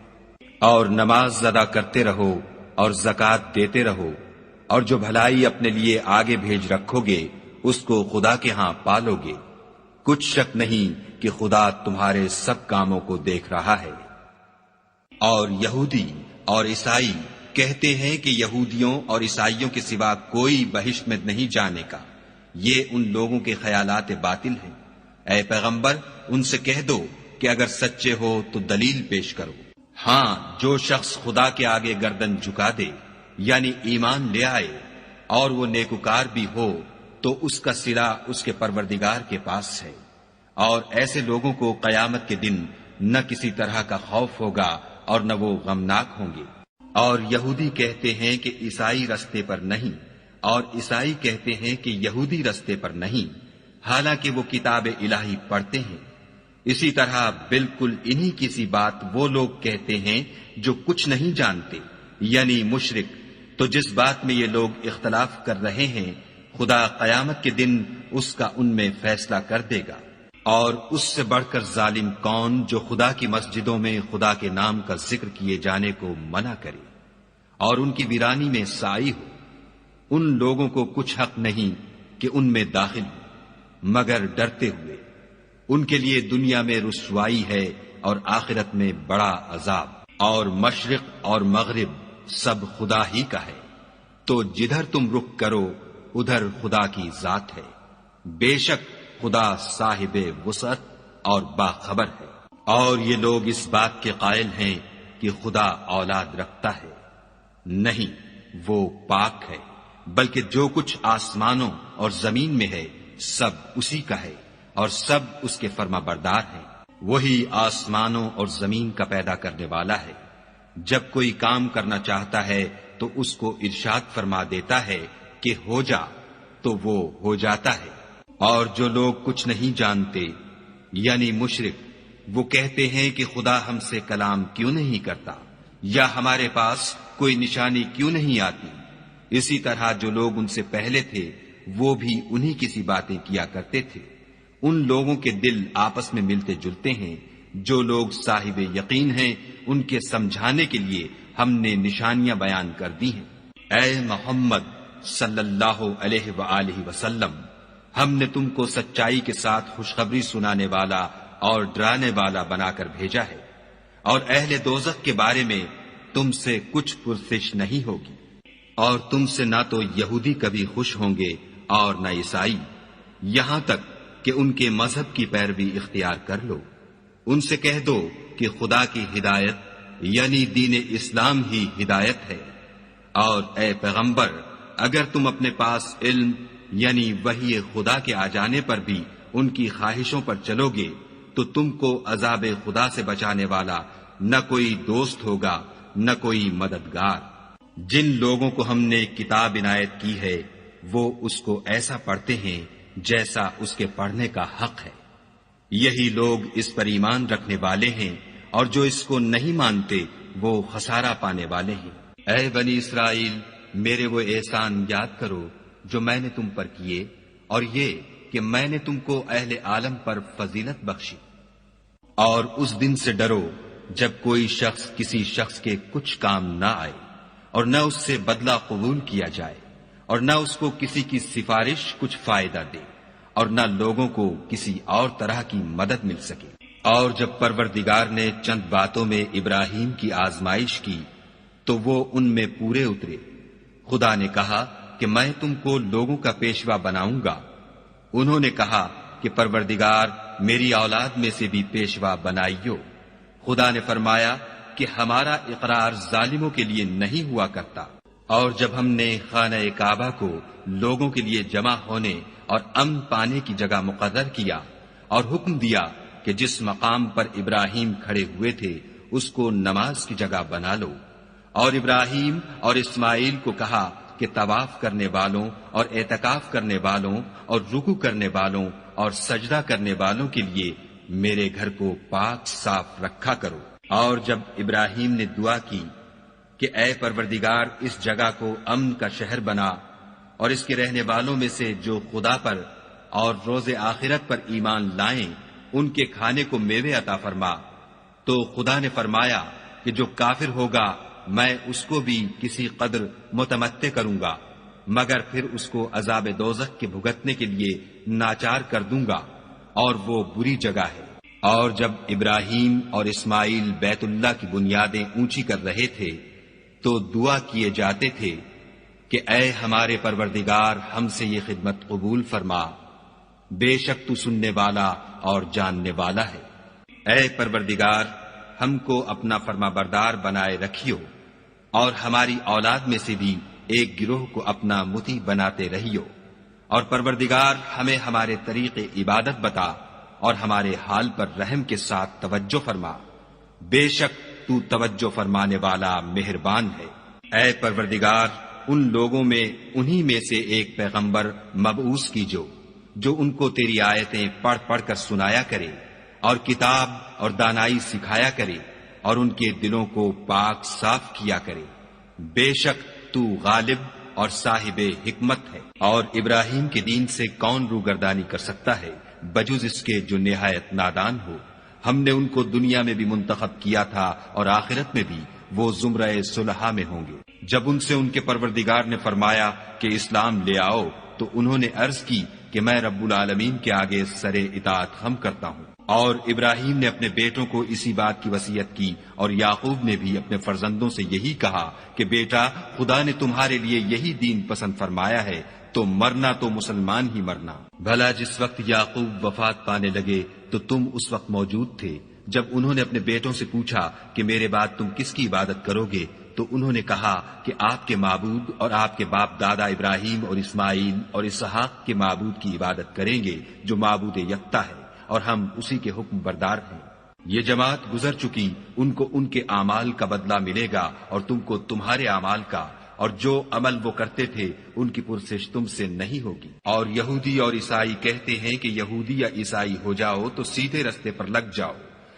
Speaker 1: اور نماز ادا کرتے رہو اور زکوٰۃ دیتے رہو، اور جو بھلائی اپنے لیے آگے بھیج رکھو گے اس کو خدا کے ہاں پالو گے، کچھ شک نہیں کہ خدا تمہارے سب کاموں کو دیکھ رہا ہے۔ اور یہودی اور عیسائی کہتے ہیں کہ یہودیوں اور عیسائیوں کے سوا کوئی بہشت میں نہیں جانے کا، یہ ان لوگوں کے خیالات باطل ہیں۔ اے پیغمبر ان سے کہہ دو کہ اگر سچے ہو تو دلیل پیش کرو۔ ہاں، جو شخص خدا کے آگے گردن جھکا دے یعنی ایمان لے آئے اور وہ نیکوکار بھی ہو تو اس کا صلہ اس کے پروردگار کے پاس ہے، اور ایسے لوگوں کو قیامت کے دن نہ کسی طرح کا خوف ہوگا اور نہ وہ غمناک ہوں گے۔ اور یہودی کہتے ہیں کہ عیسائی رستے پر نہیں، اور عیسائی کہتے ہیں کہ یہودی رستے پر نہیں، حالانکہ وہ کتاب الہی پڑھتے ہیں۔ اسی طرح بالکل انہی کی سی بات وہ لوگ کہتے ہیں جو کچھ نہیں جانتے یعنی مشرک۔ تو جس بات میں یہ لوگ اختلاف کر رہے ہیں خدا قیامت کے دن اس کا ان میں فیصلہ کر دے گا۔ اور اس سے بڑھ کر ظالم کون جو خدا کی مسجدوں میں خدا کے نام کا ذکر کیے جانے کو منع کرے اور ان کی ویرانی میں سائی ہو۔ ان لوگوں کو کچھ حق نہیں کہ ان میں داخل ہو مگر ڈرتے ہوئے۔ ان کے لیے دنیا میں رسوائی ہے اور آخرت میں بڑا عذاب۔ اور مشرق اور مغرب سب خدا ہی کا ہے، تو جدھر تم رخ کرو ادھر خدا کی ذات ہے۔ بے شک خدا صاحب وسعت اور باخبر ہے۔ اور یہ لوگ اس بات کے قائل ہیں کہ خدا اولاد رکھتا ہے، نہیں، وہ پاک ہے، بلکہ جو کچھ آسمانوں اور زمین میں ہے سب اسی کا ہے، اور سب اس کے فرما بردار ہیں۔ وہی آسمانوں اور زمین کا پیدا کرنے والا ہے۔ جب کوئی کام کرنا چاہتا ہے تو اس کو ارشاد فرما دیتا ہے کہ ہو جا، تو وہ ہو جاتا ہے۔ اور جو لوگ کچھ نہیں جانتے یعنی مشرک، وہ کہتے ہیں کہ خدا ہم سے کلام کیوں نہیں کرتا، یا ہمارے پاس کوئی نشانی کیوں نہیں آتی۔ اسی طرح جو لوگ ان سے پہلے تھے وہ بھی انہی کی سی باتیں کیا کرتے تھے۔ ان لوگوں کے دل آپس میں ملتے جلتے ہیں۔ جو لوگ صاحب یقین ہیں ان کے سمجھانے کے لیے ہم نے نشانیاں بیان کر دی ہیں۔ اے محمد صلی اللہ علیہ وآلہ وسلم، ہم نے تم کو سچائی کے ساتھ خوشخبری سنانے والا اور ڈرانے والا بنا کر بھیجا ہے۔ اور اہل دوزخ کے بارے میں تم سے کچھ پرسش نہیں ہوگی، اور تم سے نہ تو یہودی کبھی خوش ہوں گے اور نہ عیسائی، یہاں تک کہ ان کے مذہب کی پیروی اختیار کر لو۔ ان سے کہہ دو کہ خدا کی ہدایت یعنی دین اسلام ہی ہدایت ہے، اور اے پیغمبر اگر تم اپنے پاس علم یعنی وحی خدا کے آ جانے پر بھی ان کی خواہشوں پر چلو گے تو تم کو عذاب خدا سے بچانے والا نہ کوئی دوست ہوگا نہ کوئی مددگار۔ جن لوگوں کو ہم نے کتاب عنایت کی ہے وہ اس کو ایسا پڑھتے ہیں جیسا اس کے پڑھنے کا حق ہے، یہی لوگ اس پر ایمان رکھنے والے ہیں، اور جو اس کو نہیں مانتے وہ خسارہ پانے والے ہیں۔ اے بنی اسرائیل، میرے وہ احسان یاد کرو جو میں نے تم پر کیے، اور یہ کہ میں نے تم کو اہل عالم پر فضیلت بخشی۔ اور اس دن سے ڈرو جب کوئی شخص کسی شخص کے کچھ کام نہ آئے، اور نہ اس سے بدلہ قبول کیا جائے، اور نہ اس کو کسی کی سفارش کچھ فائدہ دے، اور نہ لوگوں کو کسی اور طرح کی مدد مل سکے۔ اور جب پروردگار نے چند باتوں میں ابراہیم کی آزمائش کی تو وہ ان میں پورے اترے۔ خدا نے کہا کہ میں تم کو لوگوں کا پیشوا بناؤں گا۔ انہوں نے کہا کہ پروردگار میری اولاد میں سے بھی پیشوا بنائیو۔ خدا نے فرمایا کہ ہمارا اقرار ظالموں کے لیے نہیں ہوا کرتا۔ اور جب ہم نے خانہ کعبہ کو لوگوں کے لیے جمع ہونے اور امن پانے کی جگہ مقرر کیا اور حکم دیا کہ جس مقام پر ابراہیم کھڑے ہوئے تھے اس کو نماز کی جگہ بنا لو، اور ابراہیم اور اسماعیل کو کہا کہ طواف کرنے والوں اور اعتکاف کرنے والوں اور رکوع کرنے والوں اور سجدہ کرنے والوں کے لیے میرے گھر کو پاک صاف رکھا کرو۔ اور جب ابراہیم نے دعا کی کہ اے پروردگار اس جگہ کو امن کا شہر بنا، اور اس کے رہنے والوں میں سے جو خدا پر اور روز آخرت پر ایمان لائیں ان کے کھانے کو میوے عطا فرما، تو خدا نے فرمایا کہ جو کافر ہوگا میں اس کو بھی کسی قدر متمتع کروں گا، مگر پھر اس کو عذاب دوزخ کے بھگتنے کے لیے ناچار کر دوں گا، اور وہ بری جگہ ہے۔ اور جب ابراہیم اور اسماعیل بیت اللہ کی بنیادیں اونچی کر رہے تھے تو دعا کیے جاتے تھے کہ اے ہمارے پروردگار ہم سے یہ خدمت قبول فرما، بے شک تو سننے والا اور جاننے والا ہے۔ اے پروردگار ہم کو اپنا فرما بردار بنائے رکھیو، اور ہماری اولاد میں سے بھی ایک گروہ کو اپنا مطیع بناتے رہیو، اور پروردگار ہمیں ہمارے طریق عبادت بتا اور ہمارے حال پر رحم کے ساتھ توجہ فرما، بے شک تو توجہ فرمانے والا مہربان ہے۔ اے پروردگار ان لوگوں میں انہی میں سے ایک پیغمبر مبعوث کیجو جو ان کو تیری آیتیں پڑھ پڑھ کر سنایا کرے اور کتاب اور دانائی سکھایا کرے اور ان کے دلوں کو پاک صاف کیا کرے، بے شک تو غالب اور صاحب حکمت ہے۔ اور ابراہیم کے دین سے کون روگردانی کر سکتا ہے بجز اس کے جو نہایت نادان ہو۔ ہم نے ان کو دنیا میں بھی منتخب کیا تھا اور آخرت میں بھی وہ زمرہ صلحاء میں ہوں گے۔ جب ان سے ان کے پروردگار نے فرمایا کہ اسلام لے آؤ تو انہوں نے عرض کی کہ میں رب العالمین کے آگے سر اطاعت خم کرتا ہوں۔ اور ابراہیم نے اپنے بیٹوں کو اسی بات کی وصیت کی، اور یعقوب نے بھی اپنے فرزندوں سے یہی کہا کہ بیٹا خدا نے تمہارے لیے یہی دین پسند فرمایا ہے تو مرنا تو مسلمان ہی مرنا۔ بھلا جس وقت یعقوب وفات پانے لگے تو تم اس وقت موجود تھے جب انہوں نے اپنے بیٹوں سے پوچھا کہ میرے بعد تم کس کی عبادت کرو گے، تو انہوں نے کہا کہ آپ کے معبود اور آپ کے باپ دادا ابراہیم اور اسماعیل اور اسحاق کے معبود کی عبادت کریں گے جو معبود یکتا ہے، اور ہم اسی کے حکم بردار ہیں۔ یہ جماعت گزر چکی، ان کو ان کے اعمال کا بدلہ ملے گا اور تم کو تمہارے اعمال کا، اور جو عمل وہ کرتے تھے ان کی پرسش تم سے نہیں ہوگی۔ اور یہودی اور عیسائی کہتے ہیں کہ یہودی یا عیسائی ہو جاؤ تو سیدھے رستے پر لگ جاؤ۔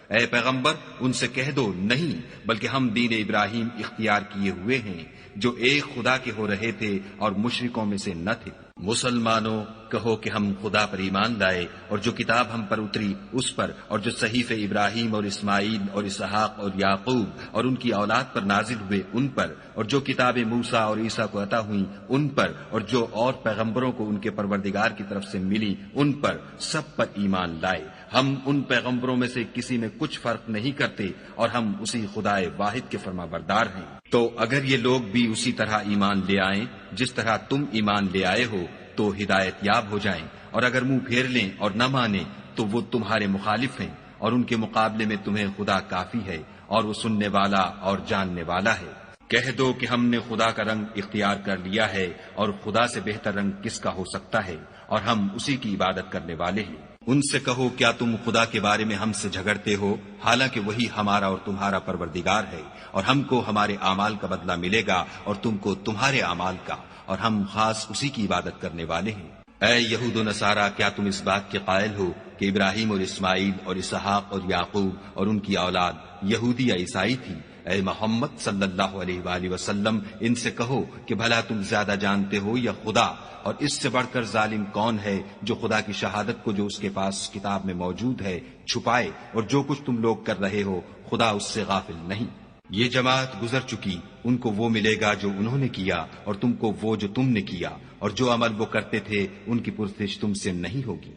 Speaker 1: اے پیغمبر ان سے کہہ دو نہیں، بلکہ ہم دین ابراہیم اختیار کیے ہوئے ہیں جو ایک خدا کے ہو رہے تھے اور مشرکوں میں سے نہ تھے۔ مسلمانوں کہو کہ ہم خدا پر ایمان لائے اور جو کتاب ہم پر اتری اس پر، اور جو صحیفے ابراہیم اور اسماعیل اور اسحاق اور یعقوب اور ان کی اولاد پر نازل ہوئے ان پر، اور جو کتابیں موسیٰ اور عیسیٰ کو عطا ہوئیں ان پر، اور جو اور پیغمبروں کو ان کے پروردگار کی طرف سے ملی ان پر، سب پر ایمان لائے۔ ہم ان پیغمبروں میں سے کسی میں کچھ فرق نہیں کرتے، اور ہم اسی خدا واحد کے فرما بردار ہیں۔ تو اگر یہ لوگ بھی اسی طرح ایمان لے آئیں جس طرح تم ایمان لے آئے ہو تو ہدایت یاب ہو جائیں، اور اگر منہ پھیر لیں اور نہ مانیں تو وہ تمہارے مخالف ہیں، اور ان کے مقابلے میں تمہیں خدا کافی ہے، اور وہ سننے والا اور جاننے والا ہے۔ کہہ دو کہ ہم نے خدا کا رنگ اختیار کر لیا ہے، اور خدا سے بہتر رنگ کس کا ہو سکتا ہے، اور ہم اسی کی عبادت کرنے والے ہیں۔ ان سے کہو کیا تم خدا کے بارے میں ہم سے جھگڑتے ہو، حالانکہ وہی ہمارا اور تمہارا پروردگار ہے، اور ہم کو ہمارے اعمال کا بدلہ ملے گا اور تم کو تمہارے اعمال کا، اور ہم خاص اسی کی عبادت کرنے والے ہیں۔ اے یہود و نصارہ، کیا تم اس بات کے قائل ہو کہ ابراہیم اور اسماعیل اور اسحاق اور یعقوب اور ان کی اولاد یہودی یا عیسائی تھی؟ اے محمد صلی اللہ علیہ وآلہ وسلم، ان سے کہو کہ بھلا تم زیادہ جانتے ہو یا خدا، اور اس سے بڑھ کر ظالم کون ہے جو خدا کی شہادت کو جو اس کے پاس کتاب میں موجود ہے چھپائے، اور جو کچھ تم لوگ کر رہے ہو خدا اس سے غافل نہیں۔ یہ جماعت گزر چکی، ان کو وہ ملے گا جو انہوں نے کیا، اور تم کو وہ جو تم نے کیا، اور جو عمل وہ کرتے تھے ان کی پرسش تم سے نہیں ہوگی۔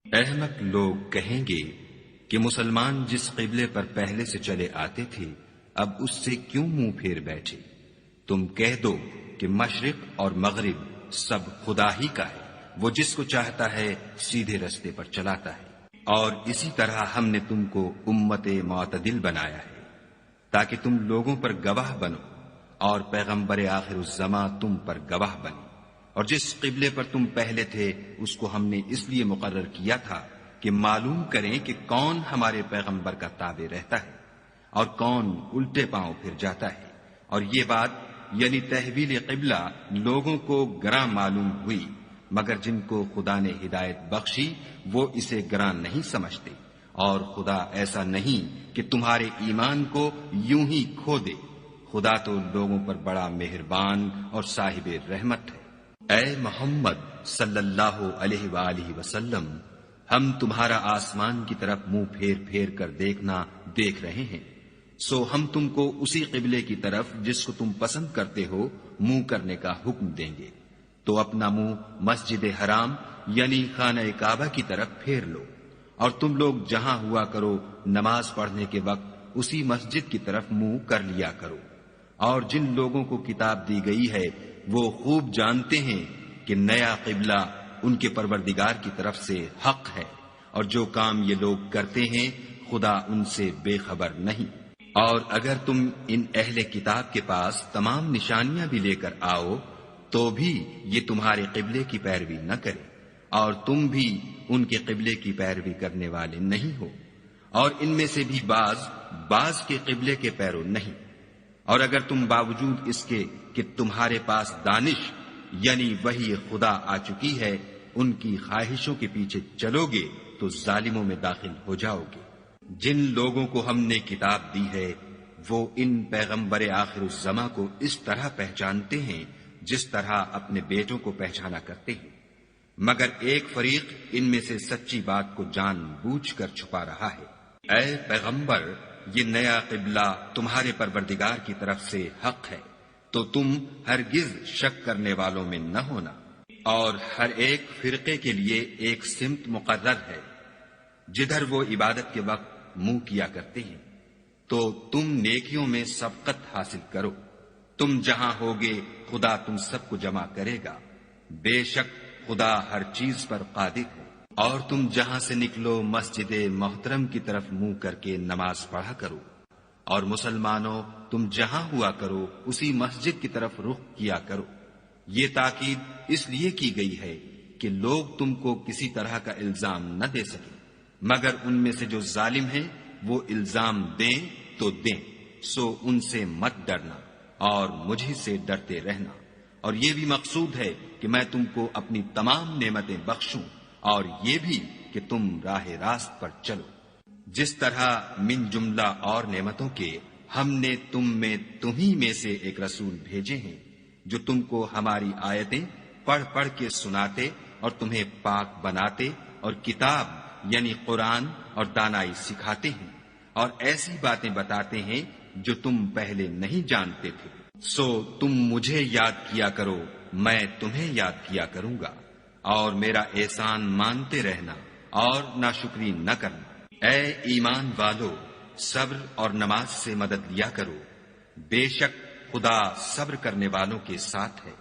Speaker 1: احمق لوگ کہیں گے کہ مسلمان جس قبلے پر پہلے سے چلے آتے تھے اب اس سے کیوں منہ پھیر بیٹھے؟ تم کہہ دو کہ مشرق اور مغرب سب خدا ہی کا ہے، وہ جس کو چاہتا ہے سیدھے رستے پر چلاتا ہے، اور اسی طرح ہم نے تم کو امت معتدل بنایا ہے تاکہ تم لوگوں پر گواہ بنو، اور پیغمبر آخر الزماں تم پر گواہ بنے۔ اور جس قبلے پر تم پہلے تھے اس کو ہم نے اس لیے مقرر کیا تھا کہ معلوم کریں کہ کون ہمارے پیغمبر کا تابع رہتا ہے اور کون الٹے پاؤں پھر جاتا ہے۔ اور یہ بات یعنی تحویل قبلہ لوگوں کو گراں معلوم ہوئی، مگر جن کو خدا نے ہدایت بخشی وہ اسے گراں نہیں سمجھتے، اور خدا ایسا نہیں کہ تمہارے ایمان کو یوں ہی کھو دے، خدا تو لوگوں پر بڑا مہربان اور صاحب رحمت ہے۔ اے محمد صلی اللہ علیہ وآلہ وسلم، ہم تمہارا آسمان کی طرف منہ پھیر پھیر کر دیکھنا دیکھ رہے ہیں، سو ہم تم کو اسی قبلے کی طرف جس کو تم پسند کرتے ہو منہ کرنے کا حکم دیں گے، تو اپنا منہ مسجد حرام یعنی خانہ کعبہ کی طرف پھیر لو، اور تم لوگ جہاں ہوا کرو نماز پڑھنے کے وقت اسی مسجد کی طرف منہ کر لیا کرو۔ اور جن لوگوں کو کتاب دی گئی ہے وہ خوب جانتے ہیں کہ نیا قبلہ ان کے پروردگار کی طرف سے حق ہے، اور جو کام یہ لوگ کرتے ہیں خدا ان سے بے خبر نہیں۔ اور اگر تم ان اہل کتاب کے پاس تمام نشانیاں بھی لے کر آؤ تو بھی یہ تمہارے قبلے کی پیروی نہ کرے، اور تم بھی ان کے قبلے کی پیروی کرنے والے نہیں ہو، اور ان میں سے بھی بعض کے قبلے کے پیرو نہیں۔ اور اگر تم باوجود اس کے کہ تمہارے پاس دانش یعنی وحی خدا آ چکی ہے ان کی خواہشوں کے پیچھے چلو گے تو ظالموں میں داخل ہو جاؤ گے۔ جن لوگوں کو ہم نے کتاب دی ہے وہ ان پیغمبر آخر الزماں کو اس طرح پہچانتے ہیں جس طرح اپنے بیٹوں کو پہچانا کرتے ہیں، مگر ایک فریق ان میں سے سچی بات کو جان بوجھ کر چھپا رہا ہے۔ اے پیغمبر، یہ نیا قبلہ تمہارے پروردگار کی طرف سے حق ہے، تو تم ہرگز شک کرنے والوں میں نہ ہونا، اور ہر ایک فرقے کے لیے ایک سمت مقرر ہے جدھر وہ عبادت کے وقت منہ کیا کرتے ہیں، تو تم نیکیوں میں سبقت حاصل کرو۔ تم جہاں ہوگے خدا تم سب کو جمع کرے گا، بے شک خدا ہر چیز پر قادر ہے۔ اور تم جہاں سے نکلو مسجد محترم کی طرف منہ کر کے نماز پڑھا کرو، اور مسلمانوں تم جہاں ہوا کرو اسی مسجد کی طرف رخ کیا کرو۔ یہ تاکید اس لیے کی گئی ہے کہ لوگ تم کو کسی طرح کا الزام نہ دے سکیں، مگر ان میں سے جو ظالم ہیں وہ الزام دیں تو دیں، سو ان سے مت ڈرنا اور مجھ سے ڈرتے رہنا۔ اور یہ بھی مقصود ہے کہ میں تم کو اپنی تمام نعمتیں بخشوں، اور یہ بھی کہ تم راہ راست پر چلو۔ جس طرح من جملہ اور نعمتوں کے ہم نے تمہیں میں سے ایک رسول بھیجے ہیں جو تم کو ہماری آیتیں پڑھ پڑھ کے سناتے اور تمہیں پاک بناتے اور کتاب یعنی قرآن اور دانائی سکھاتے ہیں اور ایسی باتیں بتاتے ہیں جو تم پہلے نہیں جانتے تھے۔ سو تم مجھے یاد کیا کرو، میں تمہیں یاد کیا کروں گا، اور میرا احسان مانتے رہنا اور ناشکری نہ کرنا۔ اے ایمان والو، صبر اور نماز سے مدد لیا کرو، بے شک خدا صبر کرنے والوں کے ساتھ ہے۔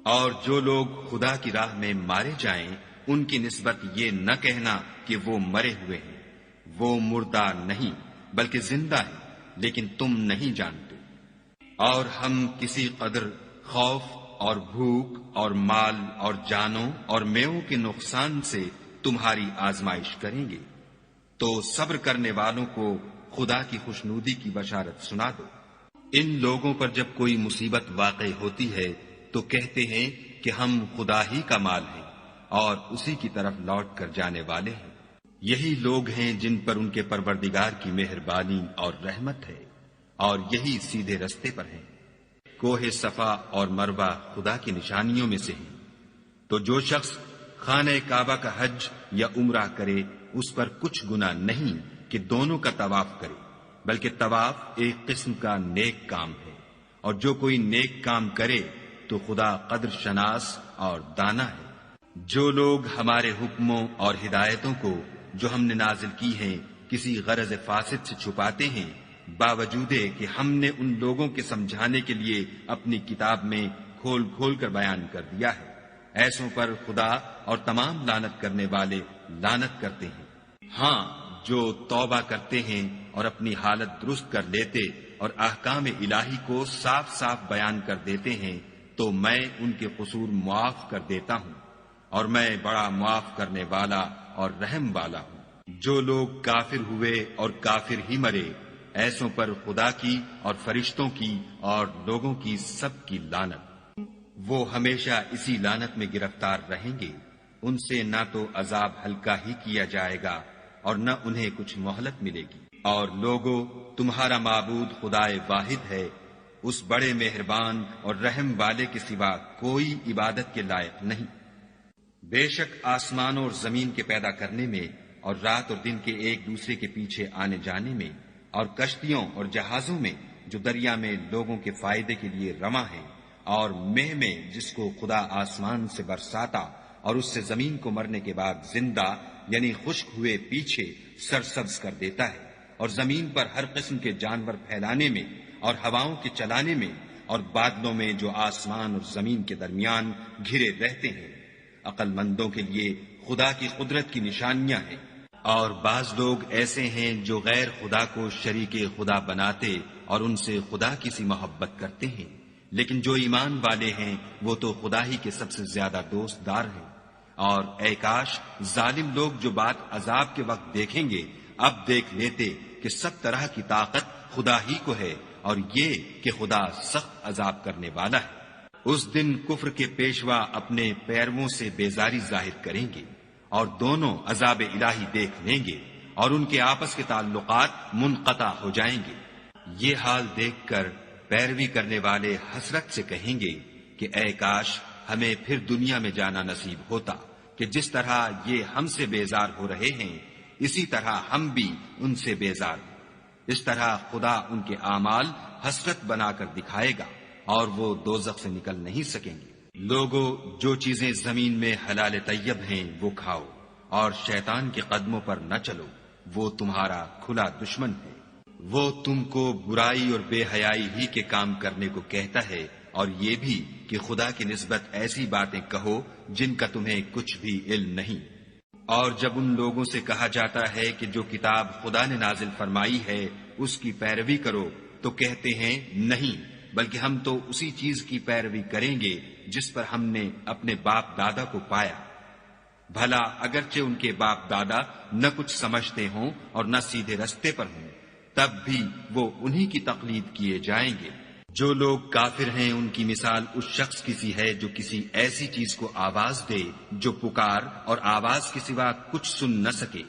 Speaker 1: اور جو لوگ خدا کی راہ میں مارے جائیں ان کی نسبت یہ نہ کہنا کہ وہ مرے ہوئے ہیں، وہ مردہ نہیں بلکہ زندہ ہیں، لیکن تم نہیں جانتے۔ اور ہم کسی قدر خوف اور بھوک اور مال اور جانوں اور میووں کے نقصان سے تمہاری آزمائش کریں گے، تو صبر کرنے والوں کو خدا کی خوشنودی کی بشارت سنا دو۔ ان لوگوں پر جب کوئی مصیبت واقع ہوتی ہے تو کہتے ہیں کہ ہم خدا ہی کا مال ہیں اور اسی کی طرف لوٹ کر جانے والے ہیں۔ یہی لوگ ہیں جن پر ان کے پروردگار کی مہربانی اور رحمت ہے، اور یہی سیدھے رستے پر ہیں۔ کوہ صفا اور مروہ خدا کی نشانیوں میں سے ہیں، تو جو شخص خانہ کعبہ کا حج یا عمرہ کرے اس پر کچھ گناہ نہیں کہ دونوں کا طواف کرے، بلکہ طواف ایک قسم کا نیک کام ہے، اور جو کوئی نیک کام کرے تو خدا قدر شناس اور دانا ہے۔ جو لوگ ہمارے حکموں اور ہدایتوں کو جو ہم نے نازل کی ہیں کسی غرض فاسد سے چھپاتے ہیں، باوجود کہ ہم نے ان لوگوں کے سمجھانے کے لیے اپنی کتاب میں کھول کھول کر بیان کر دیا ہے، ایسوں پر خدا اور تمام لعنت کرنے والے لعنت کرتے ہیں۔ ہاں، جو توبہ کرتے ہیں اور اپنی حالت درست کر لیتے اور احکام الہی کو صاف صاف بیان کر دیتے ہیں تو میں ان کے قصور معاف کر دیتا ہوں، اور میں بڑا معاف کرنے والا اور رحم والا ہوں۔ جو لوگ کافر ہوئے اور کافر ہی مرے، ایسوں پر خدا کی اور فرشتوں کی اور لوگوں کی سب کی لعنت۔ وہ ہمیشہ اسی لعنت میں گرفتار رہیں گے، ان سے نہ تو عذاب ہلکا ہی کیا جائے گا اور نہ انہیں کچھ مہلت ملے گی۔ اور لوگوں، تمہارا معبود خدائے واحد ہے، اس بڑے مہربان اور رحم والے کے سوا کوئی عبادت کے لائق نہیں۔ بے شک آسمانوں اور زمین کے پیدا کرنے میں اور رات اور دن کے ایک دوسرے کے پیچھے آنے جانے میں اور کشتیوں اور جہازوں میں جو دریا میں لوگوں کے فائدے کے لیے رواں ہیں، اور مہ میں جس کو خدا آسمان سے برساتا اور اس سے زمین کو مرنے کے بعد زندہ یعنی خشک ہوئے پیچھے سرسبز کر دیتا ہے، اور زمین پر ہر قسم کے جانور پھیلانے میں اور ہواؤں کے چلانے میں اور بادلوں میں جو آسمان اور زمین کے درمیان گھرے رہتے ہیں، عقل مندوں کے لیے خدا کی قدرت کی نشانیاں ہیں۔ اور بعض لوگ ایسے ہیں جو غیر خدا کو شریک خدا بناتے اور ان سے خدا کی سی محبت کرتے ہیں، لیکن جو ایمان والے ہیں وہ تو خدا ہی کے سب سے زیادہ دوست دار ہیں۔ اور اے کاش ظالم لوگ جو بات عذاب کے وقت دیکھیں گے اب دیکھ لیتے کہ سب طرح کی طاقت خدا ہی کو ہے، اور یہ کہ خدا سخت عذاب کرنے والا ہے۔ اس دن کفر کے پیشوا اپنے پیرووں سے بیزاری ظاہر کریں گے اور دونوں عذاب الہی دیکھ لیں گے اور ان کے آپس کے تعلقات منقطع ہو جائیں گے۔ یہ حال دیکھ کر پیروی کرنے والے حسرت سے کہیں گے کہ اے کاش ہمیں پھر دنیا میں جانا نصیب ہوتا کہ جس طرح یہ ہم سے بیزار ہو رہے ہیں اسی طرح ہم بھی ان سے بیزار ہوں۔ اس طرح خدا ان کے اعمال حسرت بنا کر دکھائے گا اور وہ دوزخ سے نکل نہیں سکیں گے۔ لوگوں، جو چیزیں زمین میں حلال طیب ہیں وہ کھاؤ، اور شیطان کے قدموں پر نہ چلو، وہ تمہارا کھلا دشمن ہے۔ وہ تم کو برائی اور بے حیائی ہی کے کام کرنے کو کہتا ہے، اور یہ بھی کہ خدا کی نسبت ایسی باتیں کہو جن کا تمہیں کچھ بھی علم نہیں۔ اور جب ان لوگوں سے کہا جاتا ہے کہ جو کتاب خدا نے نازل فرمائی ہے اس کی پیروی کرو تو کہتے ہیں نہیں، بلکہ ہم تو اسی چیز کی پیروی کریں گے جس پر ہم نے اپنے باپ دادا کو پایا۔ بھلا اگرچہ ان کے باپ دادا نہ کچھ سمجھتے ہوں اور نہ سیدھے رستے پر ہوں، تب بھی وہ انہی کی تقلید کیے جائیں گے۔ جو لوگ کافر ہیں ان کی مثال اس شخص کی سی ہے جو کسی ایسی چیز کو آواز دے جو پکار اور آواز کے سوا کچھ سن نہ سکے۔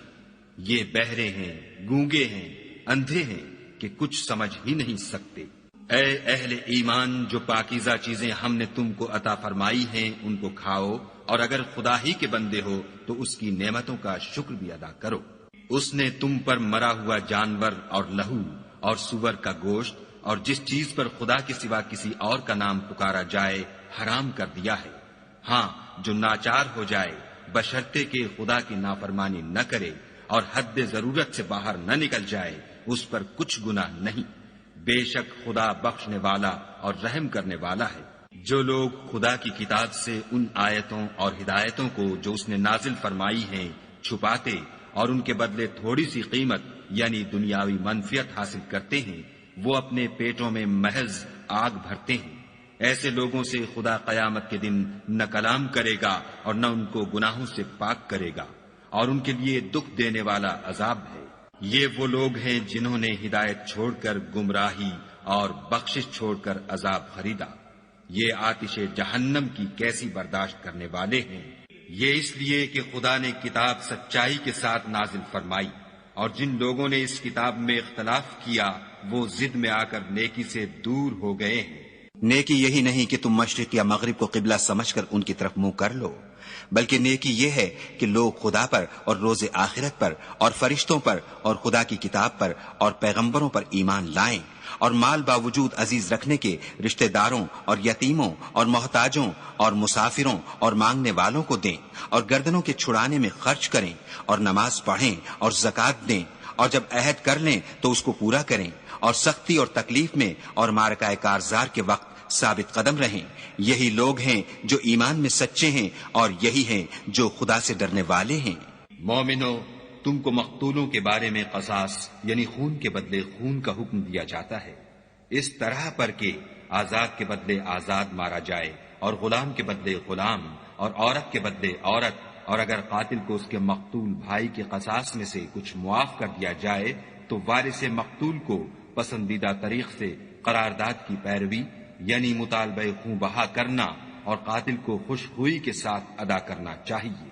Speaker 1: یہ بہرے ہیں، گونگے ہیں، اندھے ہیں کہ کچھ سمجھ ہی نہیں سکتے۔ اے اہل ایمان، جو پاکیزہ چیزیں ہم نے تم کو عطا فرمائی ہیں ان کو کھاؤ اور اگر خدا ہی کے بندے ہو تو اس کی نعمتوں کا شکر بھی ادا کرو۔ اس نے تم پر مرا ہوا جانور اور لہو اور سور کا گوشت اور جس چیز پر خدا کے سوا کسی اور کا نام پکارا جائے حرام کر دیا ہے۔ ہاں، جو ناچار ہو جائے بشرطے کہ خدا کی نافرمانی نہ کرے اور حد ضرورت سے باہر نہ نکل جائے، اس پر کچھ گناہ نہیں۔ بے شک خدا بخشنے والا اور رحم کرنے والا ہے۔ جو لوگ خدا کی کتاب سے ان آیتوں اور ہدایتوں کو جو اس نے نازل فرمائی ہیں چھپاتے اور ان کے بدلے تھوڑی سی قیمت یعنی دنیاوی منفعت حاصل کرتے ہیں، وہ اپنے پیٹوں میں محض آگ بھرتے ہیں۔ ایسے لوگوں سے خدا قیامت کے دن نہ کلام کرے گا اور نہ ان کو گناہوں سے پاک کرے گا، اور ان کے لیے دکھ دینے والا عذاب ہے۔ یہ وہ لوگ ہیں جنہوں نے ہدایت چھوڑ کر گمراہی اور بخشش چھوڑ کر عذاب خریدا۔ یہ آتش جہنم کی کیسی برداشت کرنے والے ہیں۔ یہ اس لیے کہ خدا نے کتاب سچائی کے ساتھ نازل فرمائی، اور جن لوگوں نے اس کتاب میں اختلاف کیا وہ ضد میں آ کر نیکی سے دور ہو گئے ہیں۔
Speaker 2: نیکی یہی نہیں کہ تم مشرق یا مغرب کو قبلہ سمجھ کر ان کی طرف منہ کر لو، بلکہ نیکی یہ ہے کہ لوگ خدا پر اور روز آخرت پر اور فرشتوں پر اور خدا کی کتاب پر اور پیغمبروں پر ایمان لائیں، اور مال باوجود عزیز رکھنے کے رشتہ داروں اور یتیموں اور محتاجوں اور مسافروں اور مانگنے والوں کو دیں، اور گردنوں کے چھڑانے میں خرچ کریں، اور نماز پڑھیں اور زکوٰۃ دیں، اور جب عہد کر لیں تو اس کو پورا کریں، اور سختی اور تکلیف میں اور معرکہ کارزار کے وقت ثابت قدم رہیں۔ یہی لوگ ہیں جو ایمان میں سچے ہیں، اور یہی ہیں جو خدا سے ڈرنے والے ہیں۔
Speaker 1: مومنو، تم کو مقتولوں کے بارے میں قصاص یعنی خون کے بدلے خون کا حکم دیا جاتا ہے، اس طرح پر کہ آزاد کے بدلے آزاد مارا جائے، اور غلام کے بدلے غلام، اور عورت کے بدلے عورت، اور اگر قاتل کو اس کے مقتول بھائی کے قصاص میں سے کچھ معاف کر دیا جائے تو وارث مقتول کو پسندیدہ طریق سے قرارداد کی پیروی یعنی مطالبہ خون بہا کرنا اور قاتل کو خوش ہوئی کے ساتھ ادا کرنا چاہیے۔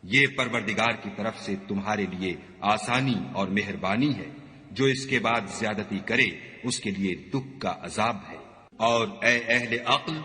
Speaker 1: یہ پروردگار کی طرف سے تمہارے لیے آسانی اور مہربانی ہے۔ جو اس کے بعد زیادتی کرے اس کے لیے دکھ کا عذاب ہے۔ اور اے اہل عقل،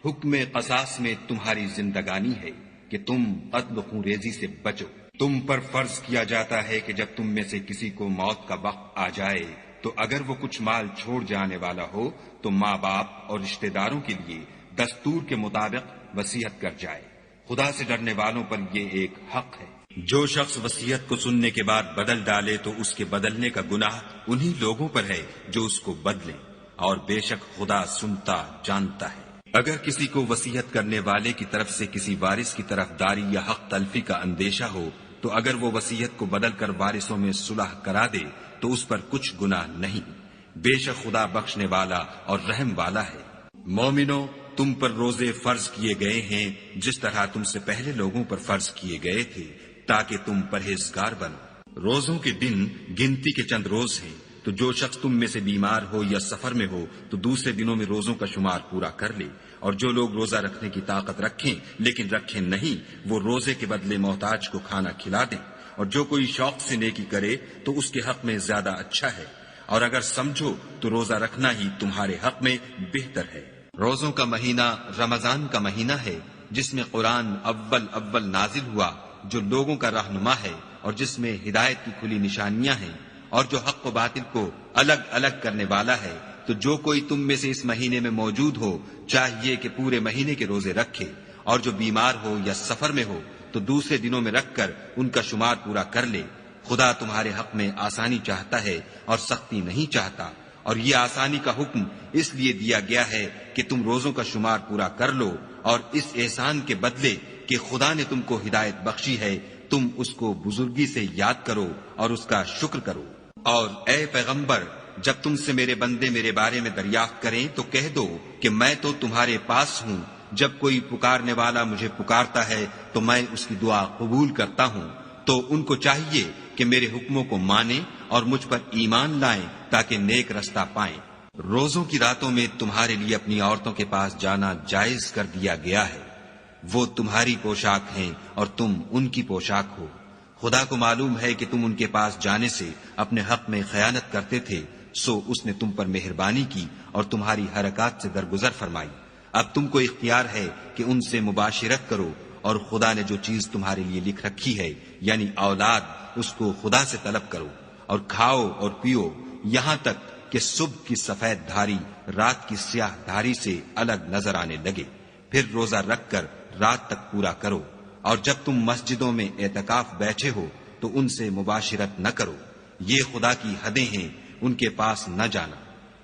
Speaker 1: حکم قصاص میں تمہاری زندگانی ہے کہ تم قتل و خون ریزی سے بچو۔ تم پر فرض کیا جاتا ہے کہ جب تم میں سے کسی کو موت کا وقت آ جائے تو اگر وہ کچھ مال چھوڑ جانے والا ہو تو ماں باپ اور رشتہ داروں کے لیے دستور کے مطابق وصیت کر جائے۔ خدا سے ڈرنے والوں پر یہ ایک حق ہے۔ جو شخص وصیت کو سننے کے بعد بدل ڈالے تو اس کے بدلنے کا گناہ انہی لوگوں پر ہے جو اس کو بدلیں، اور بے شک خدا سنتا جانتا ہے۔ اگر کسی کو وصیت کرنے والے کی طرف سے کسی وارث کی طرف داری یا حق تلفی کا اندیشہ ہو تو اگر وہ وصیت کو بدل کر وارثوں میں صلح کرا دے تو اس پر کچھ گناہ نہیں، بے شک خدا بخشنے والا اور رحم والا ہے۔ مومنو، تم پر روزے فرض کیے گئے ہیں جس طرح تم سے پہلے لوگوں پر فرض کیے گئے تھے تاکہ تم پرہیزگار بنو۔ روزوں کے دن گنتی کے چند روز ہیں، تو جو شخص تم میں سے بیمار ہو یا سفر میں ہو تو دوسرے دنوں میں روزوں کا شمار پورا کر لے، اور جو لوگ روزہ رکھنے کی طاقت رکھیں لیکن رکھیں نہیں وہ روزے کے بدلے محتاج کو کھانا کھلا دیں، اور جو کوئی شوق سے نیکی کرے تو اس کے حق میں زیادہ اچھا ہے، اور اگر سمجھو تو روزہ رکھنا ہی تمہارے حق میں بہتر ہے۔ روزوں کا مہینہ رمضان کا مہینہ ہے جس میں قرآن اول نازل ہوا، جو لوگوں کا رہنما ہے اور جس میں ہدایت کی کھلی نشانیاں ہیں، اور جو حق و باطل کو الگ الگ کرنے والا ہے۔ تو جو کوئی تم میں سے اس مہینے میں موجود ہو چاہیے کہ پورے مہینے کے روزے رکھے، اور جو بیمار ہو یا سفر میں ہو تو دوسرے دنوں میں رکھ کر ان کا شمار پورا کر لے۔ خدا تمہارے حق میں آسانی چاہتا ہے اور سختی نہیں چاہتا، اور یہ آسانی کا حکم اس لیے دیا گیا ہے کہ تم روزوں کا شمار پورا کر لو، اور اس احسان کے بدلے کہ خدا نے تم کو ہدایت بخشی ہے تم اس کو بزرگی سے یاد کرو اور اس کا شکر کرو۔ اور اے پیغمبر، جب تم سے میرے بندے میرے بارے میں دریافت کریں تو کہہ دو کہ میں تو تمہارے پاس ہوں، جب کوئی پکارنے والا مجھے پکارتا ہے تو میں اس کی دعا قبول کرتا ہوں۔ تو ان کو چاہیے کہ میرے حکموں کو مانیں اور مجھ پر ایمان لائیں تاکہ نیک رستہ پائیں۔ روزوں کی راتوں میں تمہارے لیے اپنی عورتوں کے پاس جانا جائز کر دیا گیا ہے، وہ تمہاری پوشاک ہیں اور تم ان کی پوشاک ہو۔ خدا کو معلوم ہے کہ تم ان کے پاس جانے سے اپنے حق میں خیانت کرتے تھے، سو اس نے تم پر مہربانی کی اور تمہاری حرکات سے درگزر فرمائی۔ اب تم کو اختیار ہے کہ ان سے مباشرت کرو
Speaker 2: اور خدا نے جو چیز تمہارے لیے لکھ رکھی ہے یعنی اولاد، اس کو خدا سے طلب کرو، اور کھاؤ اور پیو یہاں تک کہ صبح کی سفید دھاری رات کی سیاہ دھاری سے الگ نظر آنے لگے، پھر روزہ رکھ کر رات تک پورا کرو، اور جب تم مسجدوں میں اعتکاف بیٹھے ہو تو ان سے مباشرت نہ کرو، یہ خدا کی حدیں ہیں، ان کے پاس نہ جانا۔